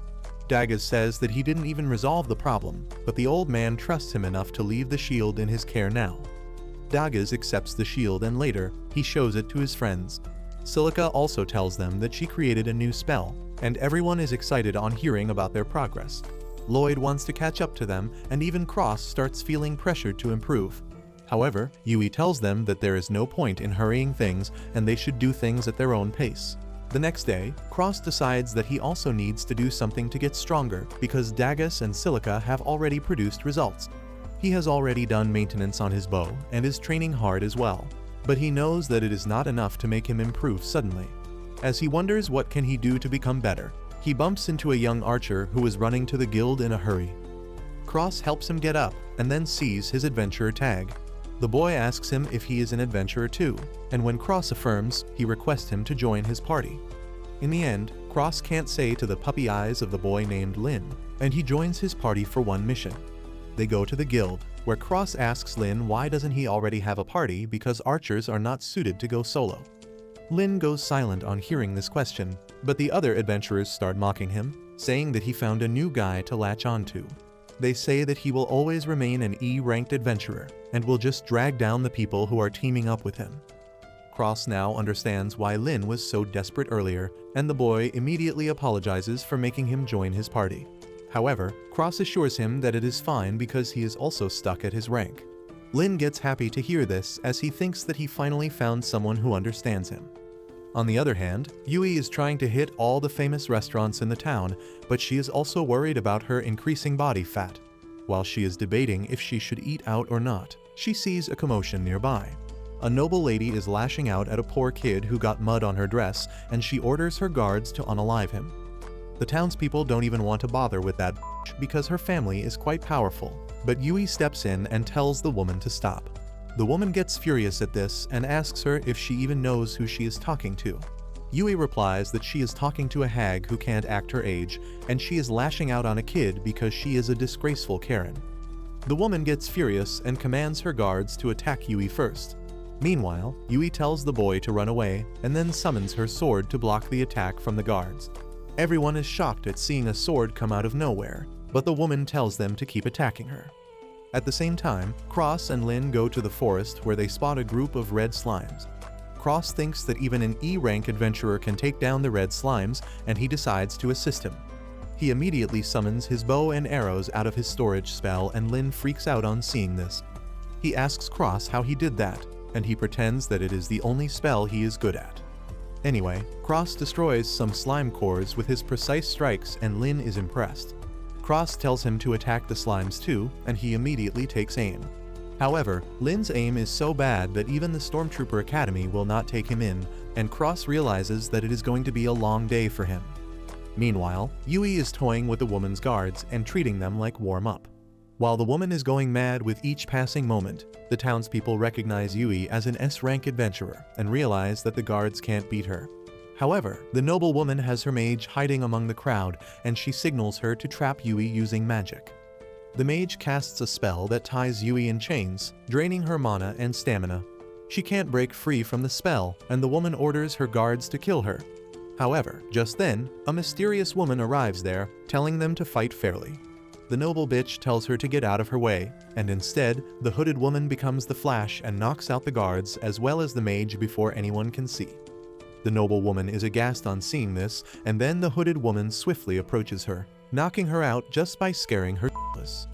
Dagas says that he didn't even resolve the problem, but the old man trusts him enough to leave the shield in his care now. Dagas accepts the shield and later, he shows it to his friends. Silica also tells them that she created a new spell, and everyone is excited on hearing about their progress. Loid wants to catch up to them, and even Cross starts feeling pressured to improve. However, Yui tells them that there is no point in hurrying things and they should do things at their own pace. The next day, Cross decides that he also needs to do something to get stronger because Dagas and Silica have already produced results. He has already done maintenance on his bow and is training hard as well, but he knows that it is not enough to make him improve suddenly. As he wonders what can he do to become better, he bumps into a young archer who is running to the guild in a hurry. Cross helps him get up and then sees his adventurer tag. The boy asks him if he is an adventurer too, and when Cross affirms, he requests him to join his party. In the end, Cross can't say to the puppy eyes of the boy named Lin, and he joins his party for one mission. They go to the guild, where Cross asks Lin why doesn't he already have a party because archers are not suited to go solo. Lin goes silent on hearing this question, but the other adventurers start mocking him, saying that he found a new guy to latch onto. They say that he will always remain an E-ranked adventurer, and will just drag down the people who are teaming up with him. Cross now understands why Lin was so desperate earlier, and the boy immediately apologizes for making him join his party. However, Cross assures him that it is fine because he is also stuck at his rank. Lin gets happy to hear this as he thinks that he finally found someone who understands him. On the other hand, Yui is trying to hit all the famous restaurants in the town, but she is also worried about her increasing body fat. While she is debating if she should eat out or not, she sees a commotion nearby. A noble lady is lashing out at a poor kid who got mud on her dress, and she orders her guards to unalive him. The townspeople don't even want to bother with that because her family is quite powerful, but Yui steps in and tells the woman to stop. The woman gets furious at this and asks her if she even knows who she is talking to. Yui replies that she is talking to a hag who can't act her age, and she is lashing out on a kid because she is a disgraceful Karen. The woman gets furious and commands her guards to attack Yui first. Meanwhile, Yui tells the boy to run away and then summons her sword to block the attack from the guards. Everyone is shocked at seeing a sword come out of nowhere, but the woman tells them to keep attacking her. At the same time, Cross and Lin go to the forest where they spot a group of red slimes. Cross thinks that even an E-rank adventurer can take down the red slimes, and he decides to assist him. He immediately summons his bow and arrows out of his storage spell, and Lin freaks out on seeing this. He asks Cross how he did that, and he pretends that it is the only spell he is good at. Anyway, Cross destroys some slime cores with his precise strikes, and Lin is impressed. Cross tells him to attack the slimes too, and he immediately takes aim. However, Lin's aim is so bad that even the Stormtrooper Academy will not take him in, and Cross realizes that it is going to be a long day for him. Meanwhile, Yui is toying with the woman's guards and treating them like warm-up. While the woman is going mad with each passing moment, the townspeople recognize Yui as an S-rank adventurer and realize that the guards can't beat her. However, the noble woman has her mage hiding among the crowd, and she signals her to trap Yui using magic. The mage casts a spell that ties Yui in chains, draining her mana and stamina. She can't break free from the spell, and the woman orders her guards to kill her. However, just then, a mysterious woman arrives there, telling them to fight fairly. The noble bitch tells her to get out of her way, and instead, the hooded woman becomes the Flash and knocks out the guards as well as the mage before anyone can see. The noble woman is aghast on seeing this, and then the hooded woman swiftly approaches her, knocking her out just by scaring her shitless.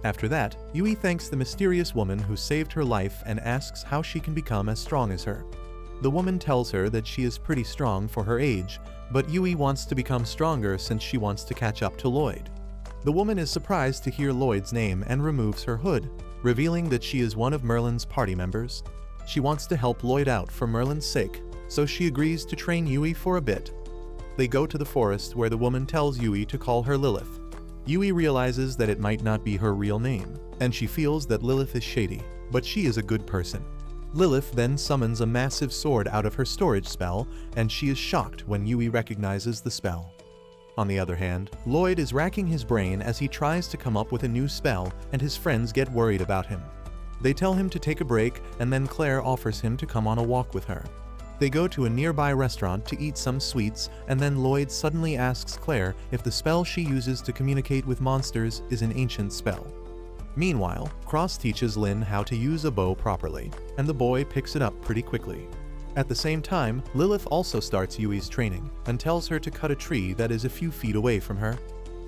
After that, Yui thanks the mysterious woman who saved her life and asks how she can become as strong as her. The woman tells her that she is pretty strong for her age, but Yui wants to become stronger since she wants to catch up to Loid. The woman is surprised to hear Loid's name and removes her hood, revealing that she is one of Merlin's party members. She wants to help Loid out for Merlin's sake, so she agrees to train Yui for a bit. They go to the forest where the woman tells Yui to call her Lilith. Yui realizes that it might not be her real name, and she feels that Lilith is shady, but she is a good person. Lilith then summons a massive sword out of her storage spell, and she is shocked when Yui recognizes the spell. On the other hand, Loid is racking his brain as he tries to come up with a new spell, and his friends get worried about him. They tell him to take a break, and then Claire offers him to come on a walk with her. They go to a nearby restaurant to eat some sweets, and then Loid suddenly asks Claire if the spell she uses to communicate with monsters is an ancient spell. Meanwhile, Cross teaches Lin how to use a bow properly, and the boy picks it up pretty quickly. At the same time, Lilith also starts Yui's training, and tells her to cut a tree that is a few feet away from her.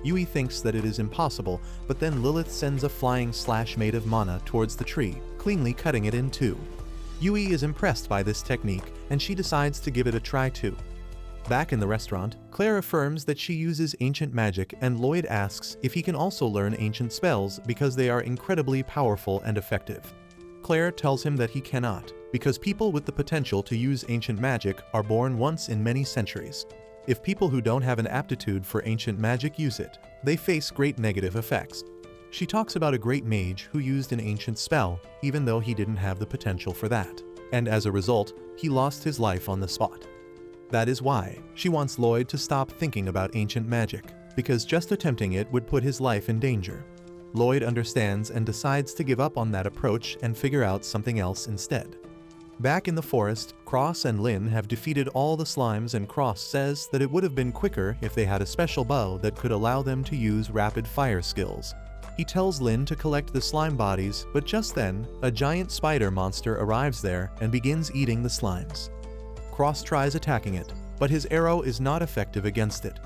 Yui thinks that it is impossible, but then Lilith sends a flying slash made of mana towards the tree, cleanly cutting it in two. Yui is impressed by this technique, and she decides to give it a try too. Back in the restaurant, Claire affirms that she uses ancient magic, and Loid asks if he can also learn ancient spells because they are incredibly powerful and effective. Claire tells him that he cannot, because people with the potential to use ancient magic are born once in many centuries. If people who don't have an aptitude for ancient magic use it, they face great negative effects. She talks about a great mage who used an ancient spell, even though he didn't have the potential for that, and as a result, he lost his life on the spot. That is why she wants Loid to stop thinking about ancient magic, because just attempting it would put his life in danger. Loid understands and decides to give up on that approach and figure out something else instead. Back in the forest, Cross and Lin have defeated all the slimes, and Cross says that it would have been quicker if they had a special bow that could allow them to use rapid fire skills. He tells Lin to collect the slime bodies, but just then, a giant spider monster arrives there and begins eating the slimes. Cross tries attacking it, but his arrow is not effective against it.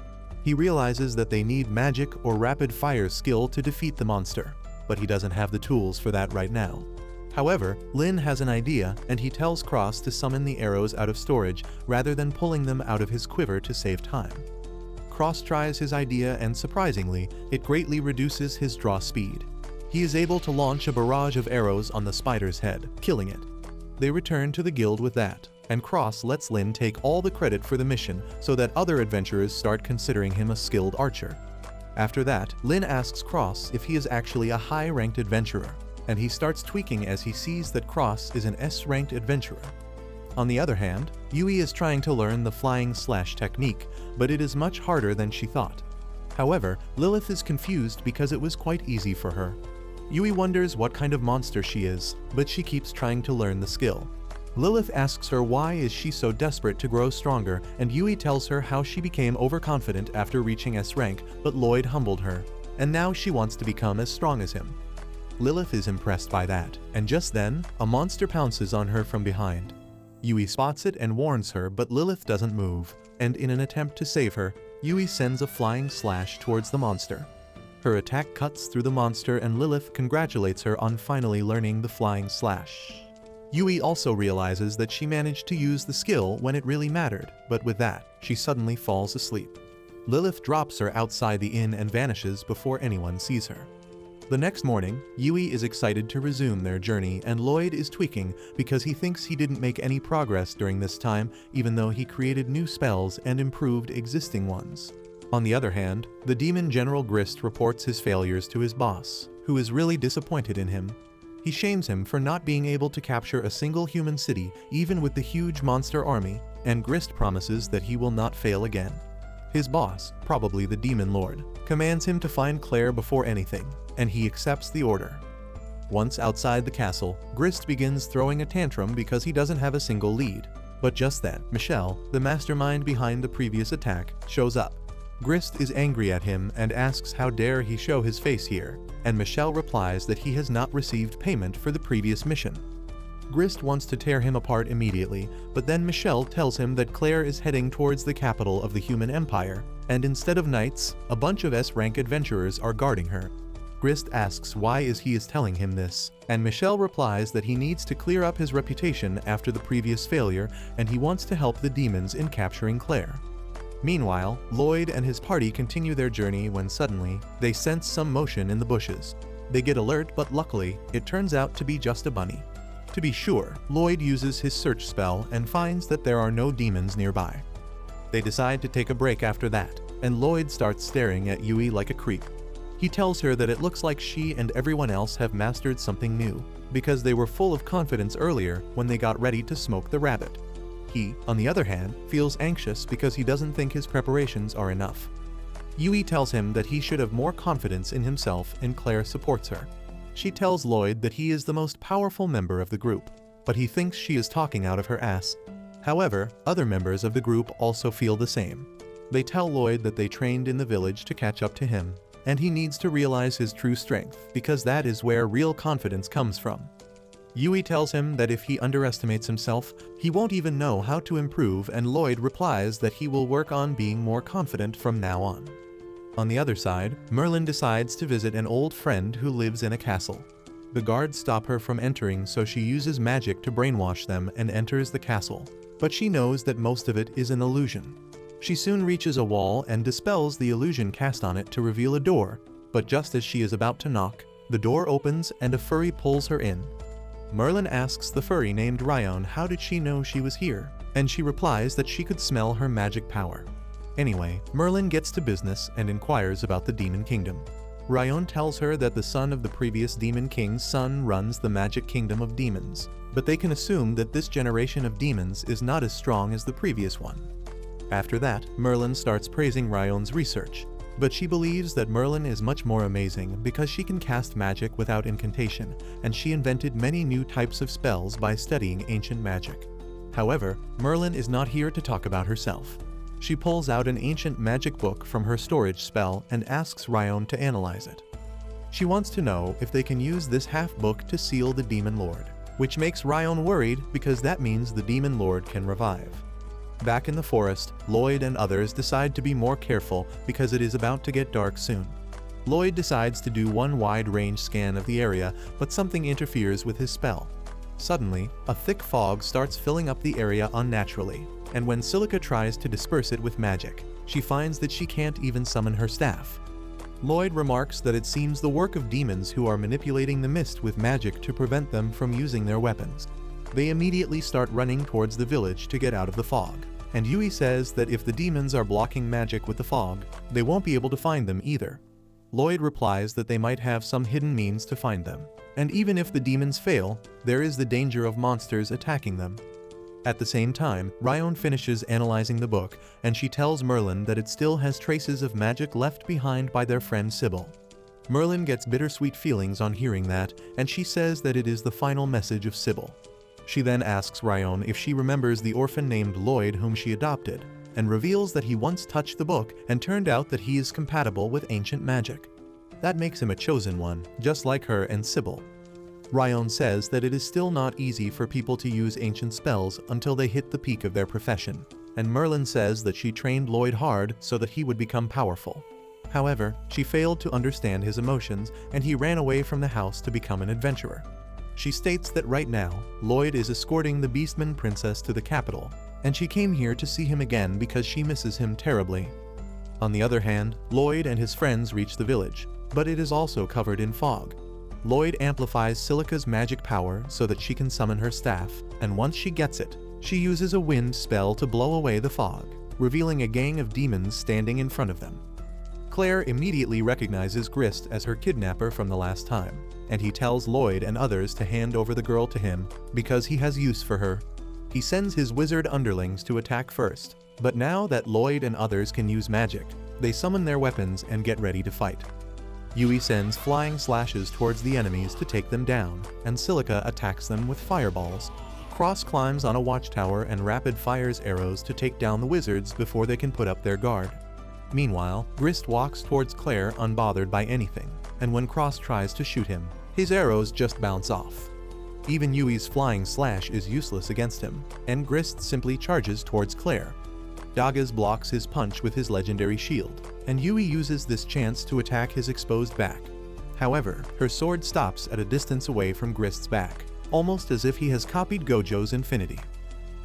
He realizes that they need magic or rapid fire skill to defeat the monster, but he doesn't have the tools for that right now. However, Lin has an idea, and he tells Cross to summon the arrows out of storage rather than pulling them out of his quiver to save time. Cross tries his idea, and surprisingly, it greatly reduces his draw speed. He is able to launch a barrage of arrows on the spider's head, killing it. They return to the guild with that, and Cross lets Lin take all the credit for the mission so that other adventurers start considering him a skilled archer. After that, Lin asks Cross if he is actually a high-ranked adventurer, and he starts tweaking as he sees that Cross is an S-ranked adventurer. On the other hand, Yui is trying to learn the flying slash technique, but it is much harder than she thought. However, Lilith is confused because it was quite easy for her. Yui wonders what kind of monster she is, but she keeps trying to learn the skill. Lilith asks her why is she so desperate to grow stronger, and Yui tells her how she became overconfident after reaching S rank, but Loid humbled her, and now she wants to become as strong as him. Lilith is impressed by that, and just then, a monster pounces on her from behind. Yui spots it and warns her, but Lilith doesn't move, and in an attempt to save her, Yui sends a flying slash towards the monster. Her attack cuts through the monster, and Lilith congratulates her on finally learning the flying slash. Yui also realizes that she managed to use the skill when it really mattered, but with that, she suddenly falls asleep. Lilith drops her outside the inn and vanishes before anyone sees her. The next morning, Yui is excited to resume their journey, and Loid is tweaking because he thinks he didn't make any progress during this time, even though he created new spells and improved existing ones. On the other hand, the demon General Grist reports his failures to his boss, who is really disappointed in him. He shames him for not being able to capture a single human city, even with the huge monster army, and Grist promises that he will not fail again. His boss, probably the Demon Lord, commands him to find Claire before anything, and he accepts the order. Once outside the castle, Grist begins throwing a tantrum because he doesn't have a single lead. But just then, Michelle, the mastermind behind the previous attack, shows up. Grist is angry at him and asks how dare he show his face here, and Michelle replies that he has not received payment for the previous mission. Grist wants to tear him apart immediately, but then Michelle tells him that Claire is heading towards the capital of the human empire, and instead of knights, a bunch of S-rank adventurers are guarding her. Grist asks why he is telling him this, and Michelle replies that he needs to clear up his reputation after the previous failure, and he wants to help the demons in capturing Claire. Meanwhile, Loid and his party continue their journey when suddenly, they sense some motion in the bushes. They get alert, but luckily, it turns out to be just a bunny. To be sure, Loid uses his search spell and finds that there are no demons nearby. They decide to take a break after that, and Loid starts staring at Yui like a creep. He tells her that it looks like she and everyone else have mastered something new, because they were full of confidence earlier when they got ready to smoke the rabbit. He, on the other hand, feels anxious because he doesn't think his preparations are enough. Yui tells him that he should have more confidence in himself, and Claire supports her. She tells Loid that he is the most powerful member of the group, but he thinks she is talking out of her ass. However, other members of the group also feel the same. They tell Loid that they trained in the village to catch up to him, and he needs to realize his true strength because that is where real confidence comes from. Yui tells him that if he underestimates himself, he won't even know how to improve, and Loid replies that he will work on being more confident from now on. On the other side, Merlin decides to visit an old friend who lives in a castle. The guards stop her from entering, so she uses magic to brainwash them and enters the castle, but she knows that most of it is an illusion. She soon reaches a wall and dispels the illusion cast on it to reveal a door, but just as she is about to knock, the door opens and a furry pulls her in. Merlin asks the furry named Ryon how did she know she was here, and she replies that she could smell her magic power. Anyway, Merlin gets to business and inquires about the Demon Kingdom. Ryon tells her that the son of the previous Demon King's son runs the magic kingdom of demons, but they can assume that this generation of demons is not as strong as the previous one. After that, Merlin starts praising Ryon's research, but she believes that Merlin is much more amazing because she can cast magic without incantation, and she invented many new types of spells by studying ancient magic. However, Merlin is not here to talk about herself. She pulls out an ancient magic book from her storage spell and asks Ryon to analyze it. She wants to know if they can use this half-book to seal the Demon Lord, which makes Ryon worried because that means the Demon Lord can revive. Back in the forest, Loid and others decide to be more careful because it is about to get dark soon. Loid decides to do one wide-range scan of the area, but something interferes with his spell. Suddenly, a thick fog starts filling up the area unnaturally, and when Silica tries to disperse it with magic, she finds that she can't even summon her staff. Loid remarks that it seems the work of demons who are manipulating the mist with magic to prevent them from using their weapons. They immediately start running towards the village to get out of the fog, and Yui says that if the demons are blocking magic with the fog, they won't be able to find them either. Loid replies that they might have some hidden means to find them, and even if the demons fail, there is the danger of monsters attacking them. At the same time, Ryon finishes analyzing the book, and she tells Merlin that it still has traces of magic left behind by their friend Sybil. Merlin gets bittersweet feelings on hearing that, and she says that it is the final message of Sybil. She then asks Ryon if she remembers the orphan named Loid whom she adopted, and reveals that he once touched the book and turned out that he is compatible with ancient magic. That makes him a chosen one, just like her and Sybil. Ryon says that it is still not easy for people to use ancient spells until they hit the peak of their profession, and Merlin says that she trained Loid hard so that he would become powerful. However, she failed to understand his emotions, and he ran away from the house to become an adventurer. She states that right now, Loid is escorting the Beastman Princess to the capital, and she came here to see him again because she misses him terribly. On the other hand, Loid and his friends reach the village, but it is also covered in fog. Loid amplifies Silica's magic power so that she can summon her staff, and once she gets it, she uses a wind spell to blow away the fog, revealing a gang of demons standing in front of them. Claire immediately recognizes Grist as her kidnapper from the last time, and he tells Loid and others to hand over the girl to him because he has use for her. He sends his wizard underlings to attack first, but now that Loid and others can use magic, they summon their weapons and get ready to fight. Yui sends flying slashes towards the enemies to take them down, and Silica attacks them with fireballs. Cross climbs on a watchtower and rapid fires arrows to take down the wizards before they can put up their guard. Meanwhile, Grist walks towards Claire unbothered by anything, and when Cross tries to shoot him, his arrows just bounce off. Even Yui's flying slash is useless against him, and Grist simply charges towards Claire. Dagas blocks his punch with his legendary shield, and Yui uses this chance to attack his exposed back. However, her sword stops at a distance away from Grist's back, almost as if he has copied Gojo's Infinity.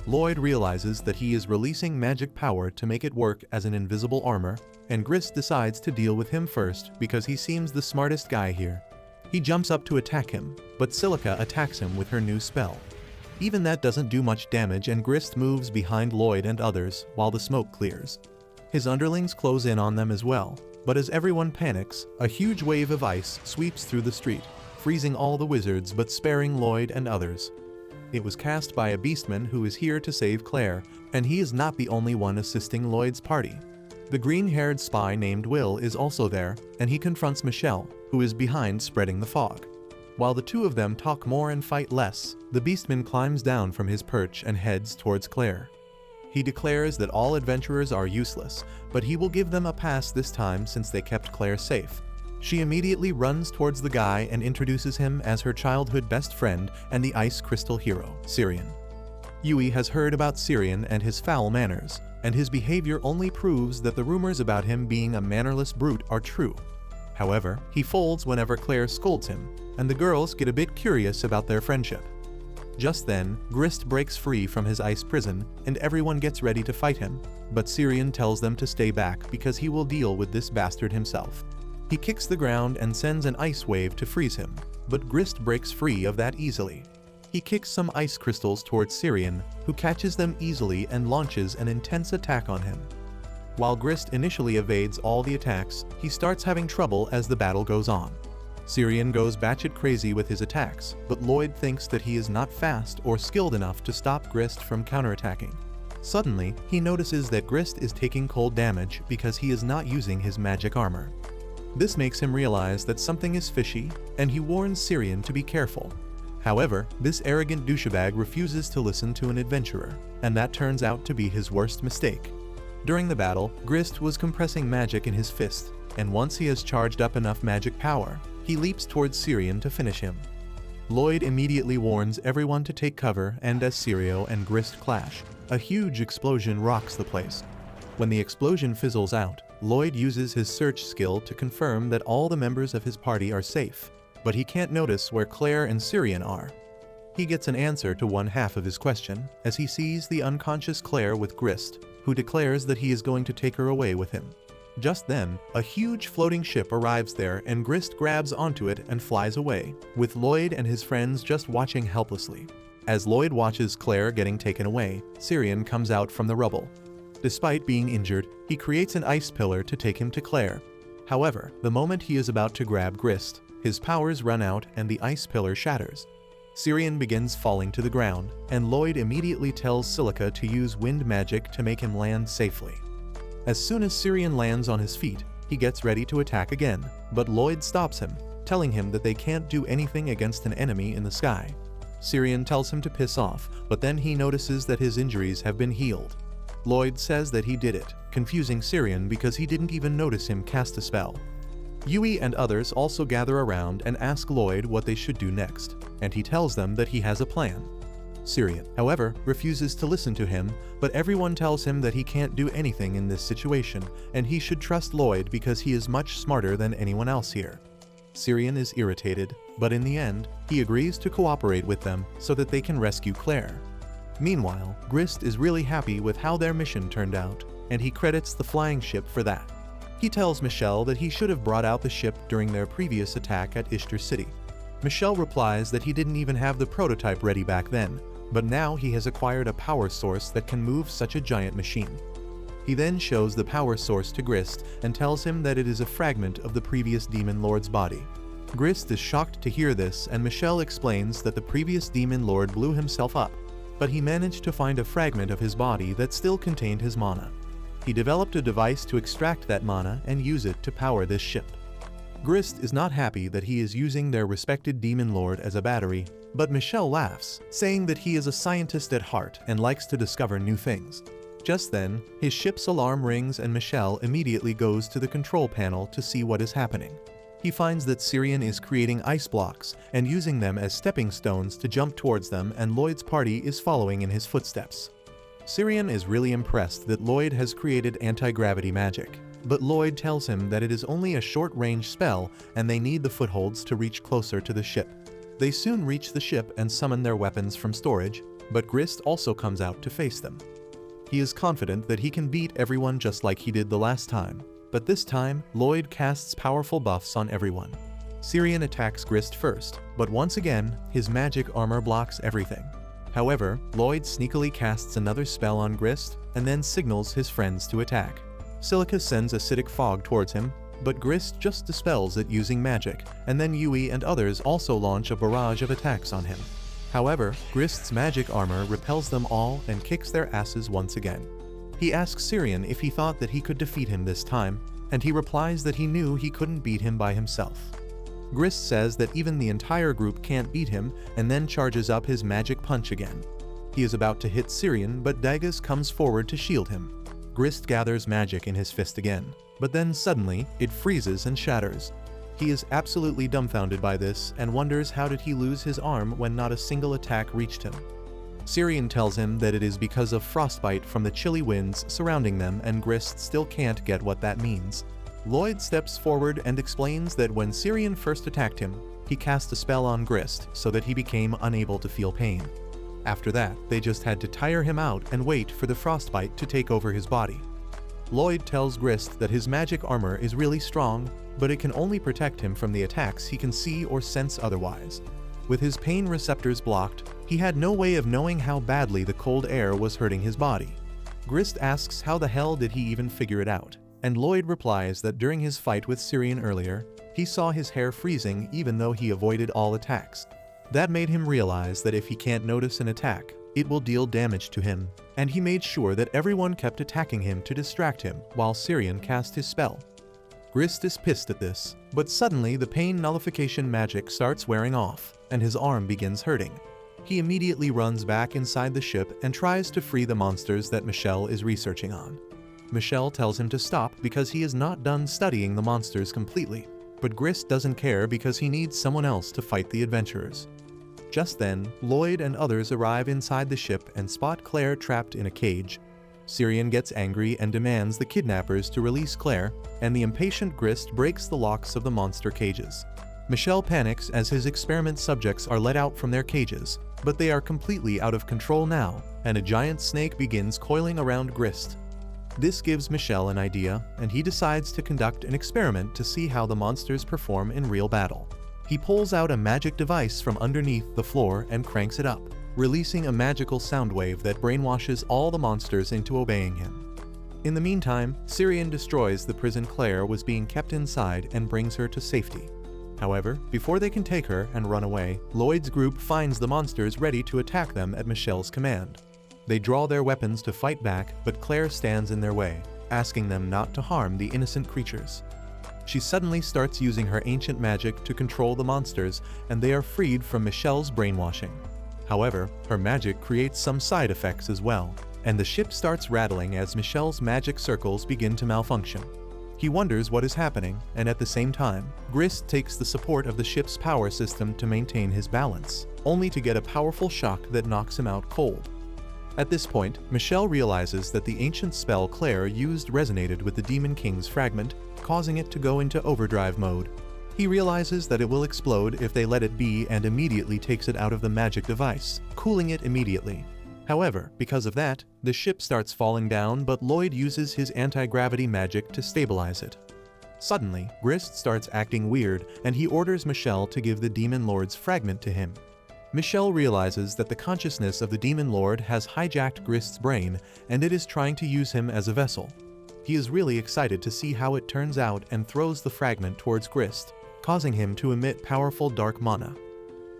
Loid realizes that he is releasing magic power to make it work as an invisible armor, and Grist decides to deal with him first because he seems the smartest guy here. He jumps up to attack him, but Silica attacks him with her new spell. Even that doesn't do much damage, and Grist moves behind Loid and others while the smoke clears. His underlings close in on them as well, but as everyone panics, a huge wave of ice sweeps through the street, freezing all the wizards but sparing Loid and others. It was cast by a beastman who is here to save Claire, and he is not the only one assisting Loid's party. The green-haired spy named Will is also there, and he confronts Michelle, who is behind spreading the fog. While the two of them talk more and fight less, the beastman climbs down from his perch and heads towards Claire. He declares that all adventurers are useless, but he will give them a pass this time since they kept Claire safe. She immediately runs towards the guy and introduces him as her childhood best friend and the ice crystal hero, Syrian. Yui has heard about Syrian and his foul manners, and his behavior only proves that the rumors about him being a mannerless brute are true. However, he folds whenever Claire scolds him, and the girls get a bit curious about their friendship. Just then, Grist breaks free from his ice prison, and everyone gets ready to fight him, but Syrian tells them to stay back because he will deal with this bastard himself. He kicks the ground and sends an ice wave to freeze him, but Grist breaks free of that easily. He kicks some ice crystals towards Syrian, who catches them easily and launches an intense attack on him. While Grist initially evades all the attacks, he starts having trouble as the battle goes on. Syrian goes batshit crazy with his attacks, but Loid thinks that he is not fast or skilled enough to stop Grist from counterattacking. Suddenly, he notices that Grist is taking cold damage because he is not using his magic armor. This makes him realize that something is fishy, and he warns Syrian to be careful. However, this arrogant douchebag refuses to listen to an adventurer, and that turns out to be his worst mistake. During the battle, Grist was compressing magic in his fist, and once he has charged up enough magic power, he leaps towards Syrian to finish him. Loid immediately warns everyone to take cover, and as Syrio and Grist clash, a huge explosion rocks the place. When the explosion fizzles out, Loid uses his search skill to confirm that all the members of his party are safe, but he can't notice where Claire and Syrian are. He gets an answer to one half of his question as he sees the unconscious Claire with Grist, who declares that he is going to take her away with him. Just then, a huge floating ship arrives there and Grist grabs onto it and flies away, with Loid and his friends just watching helplessly. As Loid watches Claire getting taken away, Syrian comes out from the rubble. Despite being injured, he creates an ice pillar to take him to Claire. However, the moment he is about to grab Grist, his powers run out and the ice pillar shatters. Syrian begins falling to the ground, and Loid immediately tells Silica to use wind magic to make him land safely. As soon as Syrian lands on his feet, he gets ready to attack again, but Loid stops him, telling him that they can't do anything against an enemy in the sky. Syrian tells him to piss off, but then he notices that his injuries have been healed. Loid says that he did it, confusing Syrian because he didn't even notice him cast a spell. Yui and others also gather around and ask Loid what they should do next, and he tells them that he has a plan. Syrian, however, refuses to listen to him, but everyone tells him that he can't do anything in this situation, and he should trust Loid because he is much smarter than anyone else here. Syrian is irritated, but in the end, he agrees to cooperate with them so that they can rescue Claire. Meanwhile, Grist is really happy with how their mission turned out, and he credits the flying ship for that. He tells Michelle that he should have brought out the ship during their previous attack at Ishtar City. Michelle replies that he didn't even have the prototype ready back then, but now he has acquired a power source that can move such a giant machine. He then shows the power source to Grist and tells him that it is a fragment of the previous Demon Lord's body. Grist is shocked to hear this, and Michelle explains that the previous Demon Lord blew himself up, but he managed to find a fragment of his body that still contained his mana. He developed a device to extract that mana and use it to power this ship. Grist is not happy that he is using their respected Demon Lord as a battery, but Michelle laughs, saying that he is a scientist at heart and likes to discover new things. Just then, his ship's alarm rings and Michelle immediately goes to the control panel to see what is happening. He finds that Syrian is creating ice blocks and using them as stepping stones to jump towards them, and Loid's party is following in his footsteps. Syrian is really impressed that Loid has created anti-gravity magic, but Loid tells him that it is only a short-range spell and they need the footholds to reach closer to the ship. They soon reach the ship and summon their weapons from storage, but Grist also comes out to face them. He is confident that he can beat everyone just like he did the last time, but this time, Loid casts powerful buffs on everyone. Syrian attacks Grist first, but once again, his magic armor blocks everything. However, Loid sneakily casts another spell on Grist and then signals his friends to attack. Silica sends acidic fog towards him, but Grist just dispels it using magic, and then Yui and others also launch a barrage of attacks on him. However, Grist's magic armor repels them all and kicks their asses once again. He asks Syrian if he thought that he could defeat him this time, and he replies that he knew he couldn't beat him by himself. Grist says that even the entire group can't beat him, and then charges up his magic punch again. He is about to hit Syrian, but Dagas comes forward to shield him. Grist gathers magic in his fist again, but then suddenly, it freezes and shatters. He is absolutely dumbfounded by this and wonders how did he lose his arm when not a single attack reached him. Syrian tells him that it is because of frostbite from the chilly winds surrounding them, and Grist still can't get what that means. Loid steps forward and explains that when Syrian first attacked him, he cast a spell on Grist so that he became unable to feel pain. After that, they just had to tire him out and wait for the frostbite to take over his body. Loid tells Grist that his magic armor is really strong, but it can only protect him from the attacks he can see or sense otherwise. With his pain receptors blocked, he had no way of knowing how badly the cold air was hurting his body. Grist asks how the hell did he even figure it out, and Loid replies that during his fight with Syrian earlier, he saw his hair freezing even though he avoided all attacks. That made him realize that if he can't notice an attack, it will deal damage to him, and he made sure that everyone kept attacking him to distract him while Syrian cast his spell. Grist is pissed at this, but suddenly the pain nullification magic starts wearing off, and his arm begins hurting. He immediately runs back inside the ship and tries to free the monsters that Michelle is researching on. Michelle tells him to stop because he is not done studying the monsters completely, but Grist doesn't care because he needs someone else to fight the adventurers. Just then, Loid and others arrive inside the ship and spot Claire trapped in a cage. Syrian gets angry and demands the kidnappers to release Claire, and the impatient Grist breaks the locks of the monster cages. Michelle panics as his experiment subjects are let out from their cages, but they are completely out of control now, and a giant snake begins coiling around Grist. This gives Michelle an idea, and he decides to conduct an experiment to see how the monsters perform in real battle. He pulls out a magic device from underneath the floor and cranks it up, releasing a magical sound wave that brainwashes all the monsters into obeying him. In the meantime, Syrian destroys the prison Claire was being kept inside and brings her to safety. However, before they can take her and run away, Loid's group finds the monsters ready to attack them at Michelle's command. They draw their weapons to fight back, but Claire stands in their way, asking them not to harm the innocent creatures. She suddenly starts using her ancient magic to control the monsters, and they are freed from Michelle's brainwashing. However, her magic creates some side effects as well, and the ship starts rattling as Michelle's magic circles begin to malfunction. He wonders what is happening, and at the same time, Grist takes the support of the ship's power system to maintain his balance, only to get a powerful shock that knocks him out cold. At this point, Michelle realizes that the ancient spell Claire used resonated with the Demon King's fragment, causing it to go into overdrive mode. He realizes that it will explode if they let it be and immediately takes it out of the magic device, cooling it immediately. However, because of that, the ship starts falling down, but Loid uses his anti-gravity magic to stabilize it. Suddenly, Grist starts acting weird, and he orders Michelle to give the Demon Lord's fragment to him. Michelle realizes that the consciousness of the Demon Lord has hijacked Grist's brain, and it is trying to use him as a vessel. He is really excited to see how it turns out and throws the fragment towards Grist, causing him to emit powerful dark mana.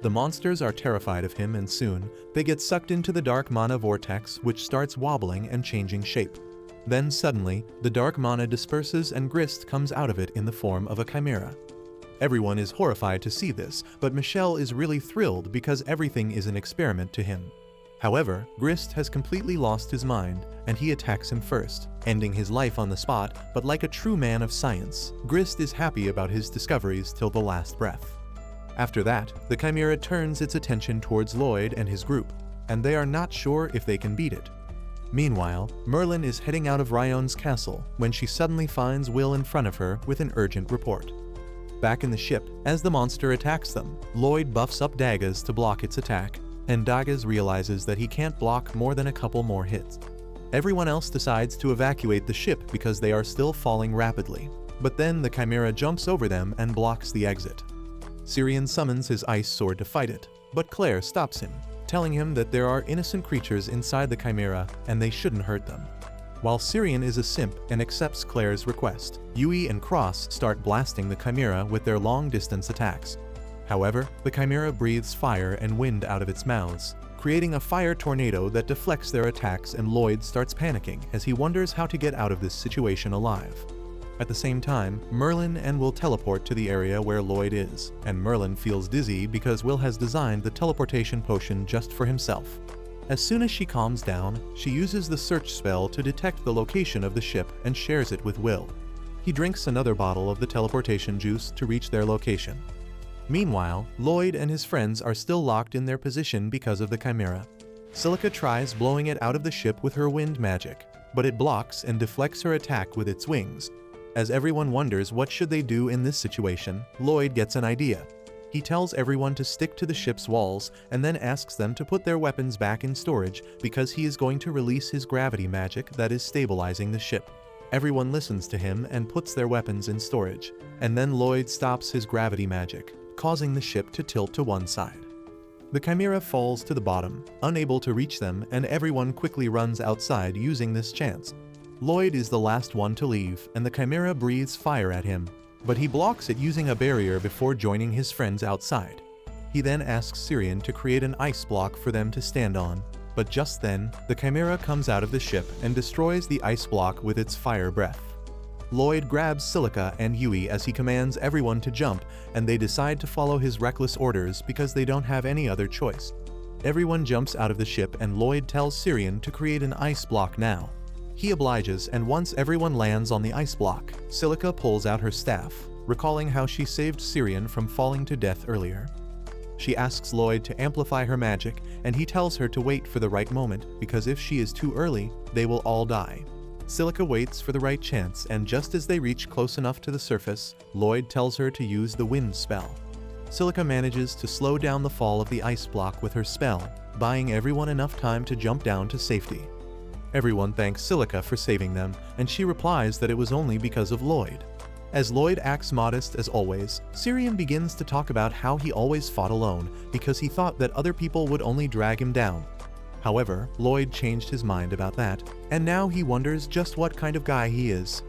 The monsters are terrified of him, and soon, they get sucked into the dark mana vortex, which starts wobbling and changing shape. Then suddenly, the dark mana disperses and Grist comes out of it in the form of a chimera. Everyone is horrified to see this, but Michelle is really thrilled because everything is an experiment to him. However, Grist has completely lost his mind, and he attacks him first, ending his life on the spot, but like a true man of science, Grist is happy about his discoveries till the last breath. After that, the Chimera turns its attention towards Loid and his group, and they are not sure if they can beat it. Meanwhile, Merlin is heading out of Ryon's castle when she suddenly finds Will in front of her with an urgent report. Back in the ship, as the monster attacks them, Loid buffs up Daggers to block its attack, and Daggers realizes that he can't block more than a couple more hits. Everyone else decides to evacuate the ship because they are still falling rapidly, but then the Chimera jumps over them and blocks the exit. Syrian summons his ice sword to fight it, but Claire stops him, telling him that there are innocent creatures inside the Chimera and they shouldn't hurt them. While Syrian is a simp and accepts Claire's request, Yui and Cross start blasting the Chimera with their long-distance attacks. However, the Chimera breathes fire and wind out of its mouths, creating a fire tornado that deflects their attacks, and Loid starts panicking as he wonders how to get out of this situation alive. At the same time, Merlin and Will teleport to the area where Loid is, and Merlin feels dizzy because Will has designed the teleportation potion just for himself. As soon as she calms down, she uses the search spell to detect the location of the ship and shares it with Will. He drinks another bottle of the teleportation juice to reach their location. Meanwhile, Loid and his friends are still locked in their position because of the Chimera. Silica tries blowing it out of the ship with her wind magic, but it blocks and deflects her attack with its wings. As everyone wonders what should they do in this situation, Loid gets an idea. He tells everyone to stick to the ship's walls and then asks them to put their weapons back in storage because he is going to release his gravity magic that is stabilizing the ship. Everyone listens to him and puts their weapons in storage, and then Loid stops his gravity magic, causing the ship to tilt to one side. The Chimera falls to the bottom, unable to reach them, and everyone quickly runs outside using this chance. Loid is the last one to leave, and the Chimera breathes fire at him, but he blocks it using a barrier before joining his friends outside. He then asks Syrian to create an ice block for them to stand on, but just then, the Chimera comes out of the ship and destroys the ice block with its fire breath. Loid grabs Silica and Yui as he commands everyone to jump, and they decide to follow his reckless orders because they don't have any other choice. Everyone jumps out of the ship and Loid tells Syrian to create an ice block now. He obliges, and once everyone lands on the ice block, Silica pulls out her staff, recalling how she saved Syrian from falling to death earlier. She asks Loid to amplify her magic, and he tells her to wait for the right moment because if she is too early, they will all die. Silica waits for the right chance, and just as they reach close enough to the surface, Loid tells her to use the wind spell. Silica manages to slow down the fall of the ice block with her spell, buying everyone enough time to jump down to safety. Everyone thanks Silica for saving them, and she replies that it was only because of Loid. As Loid acts modest as always, Syrian begins to talk about how he always fought alone because he thought that other people would only drag him down. However, Loid changed his mind about that, and now he wonders just what kind of guy he is.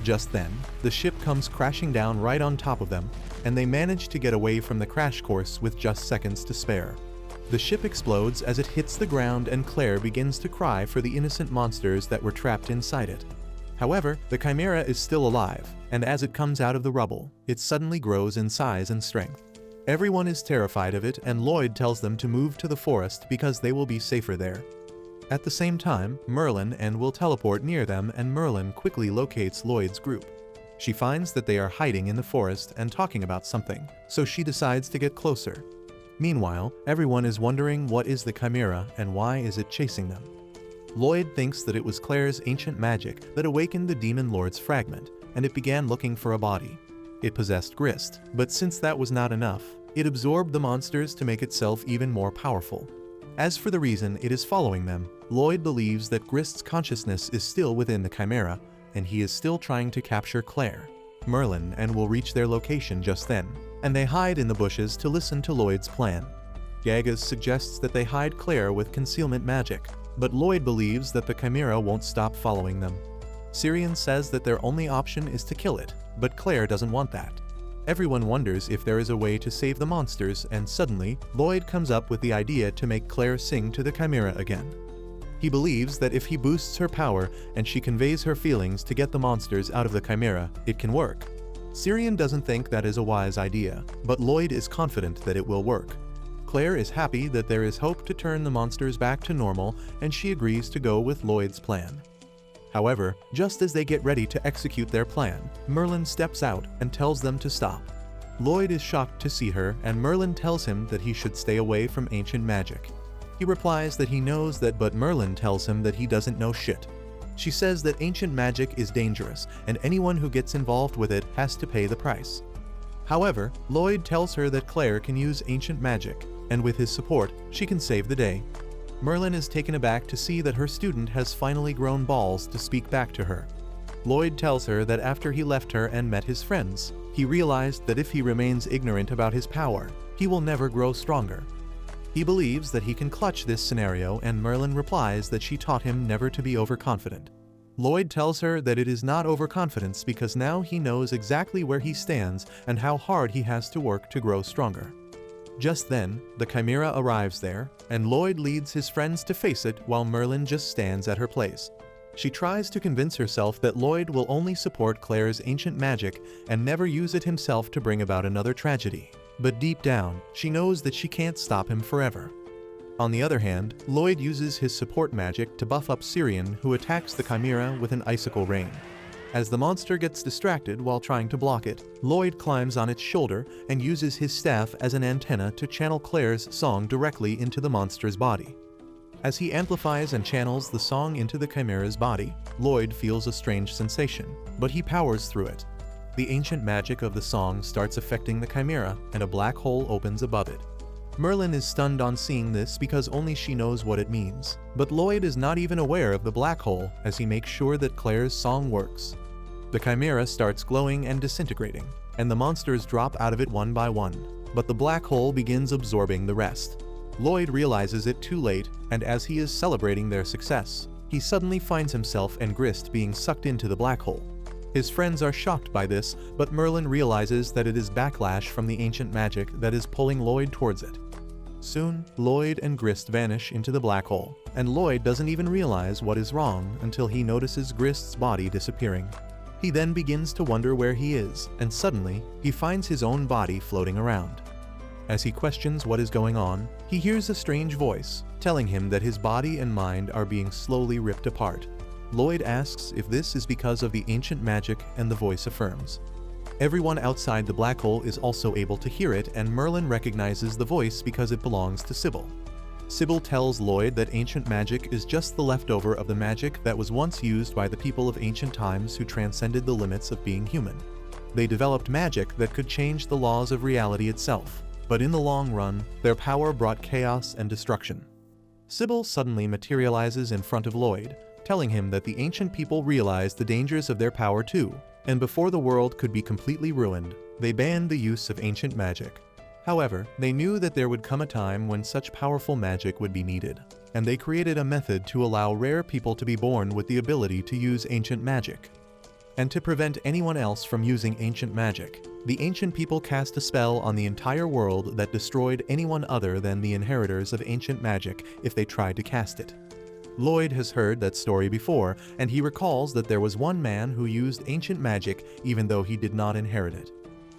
Just then, the ship comes crashing down right on top of them, and they manage to get away from the crash course with just seconds to spare. The ship explodes as it hits the ground, and Claire begins to cry for the innocent monsters that were trapped inside it. However, the Chimera is still alive, and as it comes out of the rubble, it suddenly grows in size and strength. Everyone is terrified of it, and Loid tells them to move to the forest because they will be safer there. At the same time, Merlin and Will teleport near them, and Merlin quickly locates Loid's group. She finds that they are hiding in the forest and talking about something, so she decides to get closer. Meanwhile, everyone is wondering what is the Chimera and why is it chasing them. Loid thinks that it was Claire's ancient magic that awakened the Demon Lord's fragment, and it began looking for a body. It possessed Grist, but since that was not enough, it absorbed the monsters to make itself even more powerful. As for the reason it is following them, Loid believes that Grist's consciousness is still within the Chimera, and he is still trying to capture Claire. Merlin and Will reach their location just then, and they hide in the bushes to listen to Loid's plan. Gagas suggests that they hide Claire with concealment magic, but Loid believes that the Chimera won't stop following them. Syrian says that their only option is to kill it, but Claire doesn't want that. Everyone wonders if there is a way to save the monsters, and suddenly, Loid comes up with the idea to make Claire sing to the Chimera again. He believes that if he boosts her power and she conveys her feelings to get the monsters out of the Chimera, it can work. Syrian doesn't think that is a wise idea, but Loid is confident that it will work. Claire is happy that there is hope to turn the monsters back to normal, and she agrees to go with Loid's plan. However, just as they get ready to execute their plan, Merlin steps out and tells them to stop. Loid is shocked to see her, and Merlin tells him that he should stay away from ancient magic. He replies that he knows that, but Merlin tells him that he doesn't know shit. She says that ancient magic is dangerous, and anyone who gets involved with it has to pay the price. However, Loid tells her that Claire can use ancient magic, and with his support, she can save the day. Merlin is taken aback to see that her student has finally grown balls to speak back to her. Loid tells her that after he left her and met his friends, he realized that if he remains ignorant about his power, he will never grow stronger. He believes that he can clutch this scenario, and Merlin replies that she taught him never to be overconfident. Loid tells her that it is not overconfidence because now he knows exactly where he stands and how hard he has to work to grow stronger. Just then, the Chimera arrives there, and Loid leads his friends to face it while Merlin just stands at her place. She tries to convince herself that Loid will only support Claire's ancient magic and never use it himself to bring about another tragedy. But deep down, she knows that she can't stop him forever. On the other hand, Loid uses his support magic to buff up Syrian, who attacks the Chimera with an icicle rain. As the monster gets distracted while trying to block it, Loid climbs on its shoulder and uses his staff as an antenna to channel Claire's song directly into the monster's body. As he amplifies and channels the song into the Chimera's body, Loid feels a strange sensation, but he powers through it. The ancient magic of the song starts affecting the Chimera, and a black hole opens above it. Merlin is stunned on seeing this because only she knows what it means, but Loid is not even aware of the black hole as he makes sure that Claire's song works. The Chimera starts glowing and disintegrating, and the monsters drop out of it one by one, but the black hole begins absorbing the rest. Loid realizes it too late, and as he is celebrating their success, he suddenly finds himself and Grist being sucked into the black hole. His friends are shocked by this, but Merlin realizes that it is backlash from the ancient magic that is pulling Loid towards it. Soon, Loid and Grist vanish into the black hole, and Loid doesn't even realize what is wrong until he notices Grist's body disappearing. He then begins to wonder where he is, and suddenly, he finds his own body floating around. As he questions what is going on, he hears a strange voice, telling him that his body and mind are being slowly ripped apart. Loid asks if this is because of the ancient magic, and the voice affirms. Everyone outside the black hole is also able to hear it, and Merlin recognizes the voice because it belongs to Sybil. Sybil tells Loid that ancient magic is just the leftover of the magic that was once used by the people of ancient times who transcended the limits of being human. They developed magic that could change the laws of reality itself, but in the long run, their power brought chaos and destruction. Sybil suddenly materializes in front of Loid, telling him that the ancient people realized the dangers of their power too, and before the world could be completely ruined, they banned the use of ancient magic. However, they knew that there would come a time when such powerful magic would be needed, and they created a method to allow rare people to be born with the ability to use ancient magic. And to prevent anyone else from using ancient magic, the ancient people cast a spell on the entire world that destroyed anyone other than the inheritors of ancient magic if they tried to cast it. Loid has heard that story before, and he recalls that there was one man who used ancient magic even though he did not inherit it.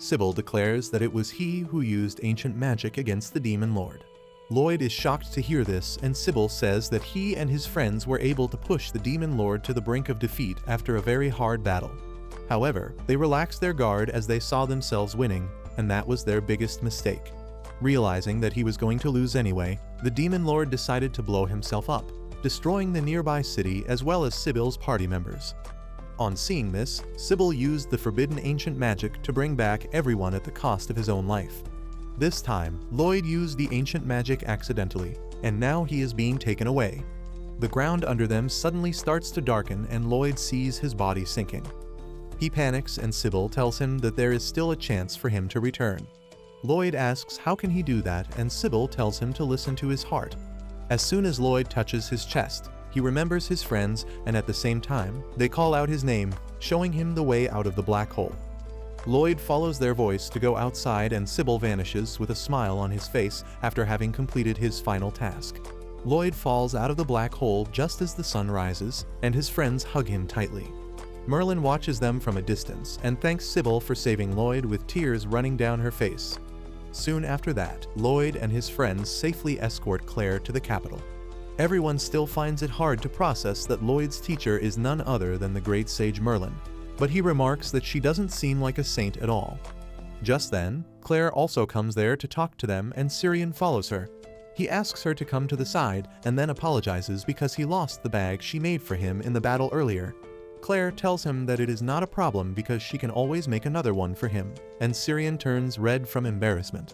Sybil declares that it was he who used ancient magic against the Demon Lord. Loid is shocked to hear this, and Sybil says that he and his friends were able to push the Demon Lord to the brink of defeat after a very hard battle. However, they relaxed their guard as they saw themselves winning, and that was their biggest mistake. Realizing that he was going to lose anyway, the Demon Lord decided to blow himself up, destroying the nearby city as well as Sybil's party members. On seeing this, Sybil used the forbidden ancient magic to bring back everyone at the cost of his own life. This time, Loid used the ancient magic accidentally, and now he is being taken away. The ground under them suddenly starts to darken, and Loid sees his body sinking. He panics, and Sybil tells him that there is still a chance for him to return. Loid asks how can he do that, and Sybil tells him to listen to his heart. As soon as Loid touches his chest, he remembers his friends, and at the same time, they call out his name, showing him the way out of the black hole. Loid follows their voice to go outside, and Sybil vanishes with a smile on his face after having completed his final task. Loid falls out of the black hole just as the sun rises, and his friends hug him tightly. Merlin watches them from a distance and thanks Sybil for saving Loid with tears running down her face. Soon after that, Loid and his friends safely escort Claire to the capital. Everyone still finds it hard to process that Loid's teacher is none other than the great sage Merlin, but he remarks that she doesn't seem like a saint at all. Just then, Claire also comes there to talk to them and Syrian follows her. He asks her to come to the side and then apologizes because he lost the bag she made for him in the battle earlier. Claire tells him that it is not a problem because she can always make another one for him, and Syrian turns red from embarrassment.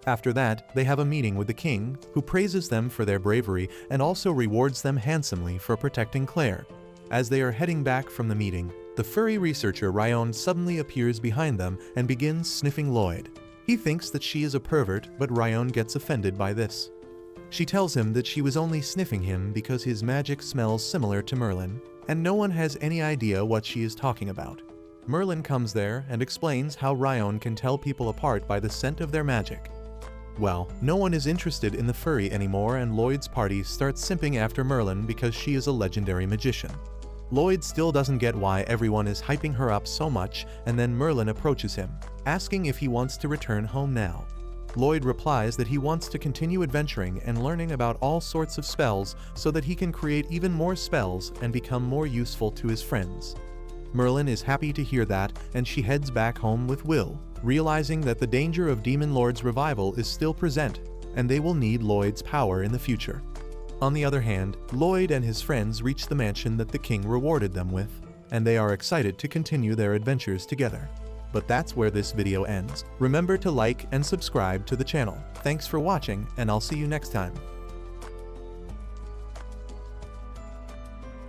After that, they have a meeting with the king, who praises them for their bravery and also rewards them handsomely for protecting Claire. As they are heading back from the meeting, the furry researcher Ryan suddenly appears behind them and begins sniffing Loid. He thinks that she is a pervert, but Ryan gets offended by this. She tells him that she was only sniffing him because his magic smells similar to Merlin, and no one has any idea what she is talking about. Merlin comes there and explains how Ryan can tell people apart by the scent of their magic. Well, no one is interested in the furry anymore and Loid's party starts simping after Merlin because she is a legendary magician. Loid still doesn't get why everyone is hyping her up so much, and then Merlin approaches him, asking if he wants to return home now. Loid replies that he wants to continue adventuring and learning about all sorts of spells so that he can create even more spells and become more useful to his friends. Merlin is happy to hear that, and she heads back home with Will, realizing that the danger of Demon Lord's revival is still present, and they will need Loid's power in the future. On the other hand, Loid and his friends reach the mansion that the king rewarded them with, and they are excited to continue their adventures together. But that's where this video ends. Remember to like and subscribe to the channel. Thanks for watching, and I'll see you next time.